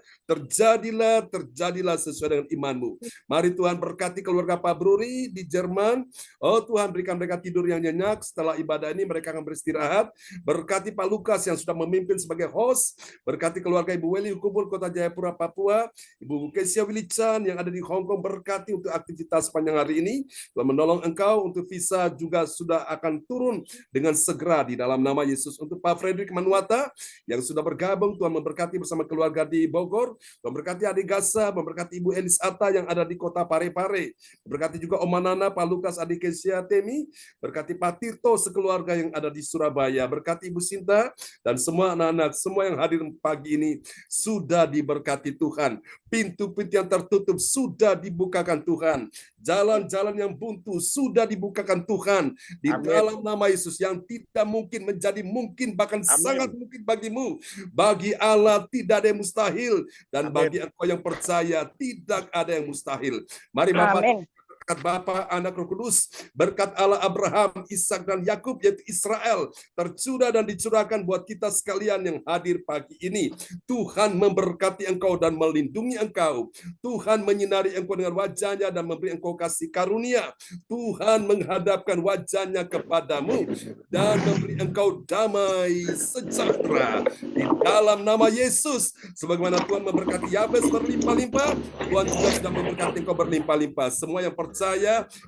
sesuai dengan imanmu. Mari Tuhan berkati keluarga Pak Bruri di Jerman. Oh Tuhan, berikan mereka tidur yang nyenyak. Setelah ibadah ini mereka akan beristirahat. Berkati Pak Lukas yang sudah memimpin sebagai host. Berkati keluarga Ibu Weli Kubur Kota Jayapura, Papua. Ibu Kesia Wilichan yang ada di Hong Kong, berkati untuk aktivitas sepanjang hari ini. Tuhan menolong engkau untuk visa juga sudah akan turun dengan segera di dalam nama Yesus. Untuk Pak Frederick Manuata yang sudah bergabung, Tuhan memberkati bersama keluarga di Bogor. Tuhan memberkati adik Gasa, memberkati Ibu Elis Atta yang ada di kota Parepare. Berkati juga Oma Nana, Pak Lukas, adik Kesia Temi. Berkati Pak Tirto sekeluarga yang ada di Surabaya. Berkati Ibu Sinta dan semua anak-anak, semua yang hadir pagi ini sudah diberkati Tuhan. Pintu-pintu yang tertutup sudah dibukakan Tuhan. Jalan-jalan yang buntu sudah dibukakan Tuhan. Di dalam nama Yesus, yang tidak mungkin menjadi mungkin, bahkan sangat mungkin bagimu. Bagi Allah tidak ada yang mustahil. Dan bagi engkau yang percaya, tidak ada yang mustahil. Mari Bapak, berkat Bapa, Anak, Roh Kudus, berkat Allah Abraham, Ishak dan Yakub yaitu Israel tercurah dan dicurahkan buat kita sekalian yang hadir pagi ini. Tuhan memberkati engkau dan melindungi engkau. Tuhan menyinari engkau dengan wajahnya dan memberi engkau kasih karunia. Tuhan menghadapkan wajahnya kepadamu dan memberi engkau damai sejahtera di dalam nama Yesus. Sebagaimana Tuhan memberkati Yabes berlimpah-limpah, Tuhan juga sudah memberkati engkau berlimpah-limpah. Semua yang percaya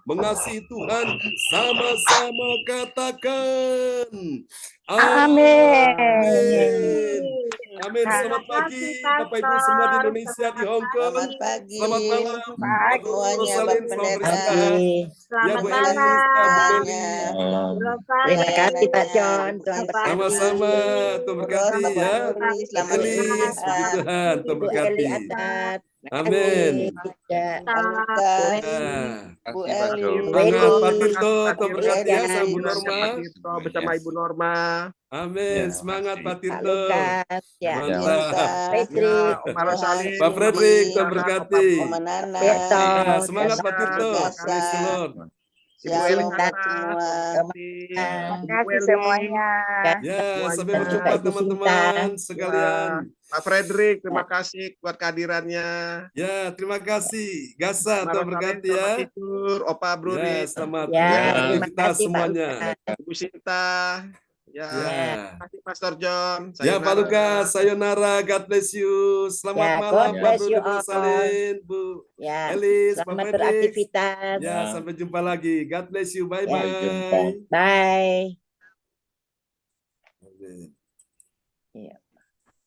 mengasihi Tuhan, sama-sama katakan Amin. Amin. Selamat pagi Bapak Ibu semua di Indonesia, di Hong Kong. Selamat pagi. Selamat malam Semuanya, Rosalin, Bapak selamat Pendeta. beristirahat. Ya Selamat Bu malam. Elis, ya Bu Beli. Terima kasih Pak John. Tuhan berkati. Sama-sama, Tuhan berkati ya. Selamat Elis, puji beristirahat. Tuhan, Tuhan Bu Eli berkati. Adat. Amin. Tidak. Lukas, Ya. Bu Eli, Semangat Pak Tirto, Pak Tuhan berkati ya, Tirto. sama Bu Norma. bersama Ibu Norma. Amin, Ya, semangat Pak Pak Tirto. Lukas. Ya. Mantap. Fredrik. Oma Rosalin. Pak Fredrik, Tuhan berkati. Oma Nana, Peto. Ya, semangat Pak Tirto. Gasa. Praise the Lord. Shalom Silakan. semua. Terima kasih semuanya. Ya, sampai Semuanya. berjumpa Bapak Ibu teman-teman Sinta. sekalian. Pak Frederick, terima kasih buat kehadirannya. Ya, terima kasih. Gasa, Tuhan berkati Selamat ya. tidur, Opa Bruri, Ya, selamat Ya, terima beraktivitas kasih Pak semuanya. Lukas. Ibu Sinta. Ya, Ya. terima kasih Pastor John. Ya, Pak Lukas, sayonara, God bless you. Selamat Ya, malam, God Pak bless Brudi, you Bu all. Salin, Bu Ya, Elis, Pak selamat Fredrik. beraktivitas. Ya, sampai jumpa lagi. God bless you. Sampai jumpa. Bye-bye. Bye.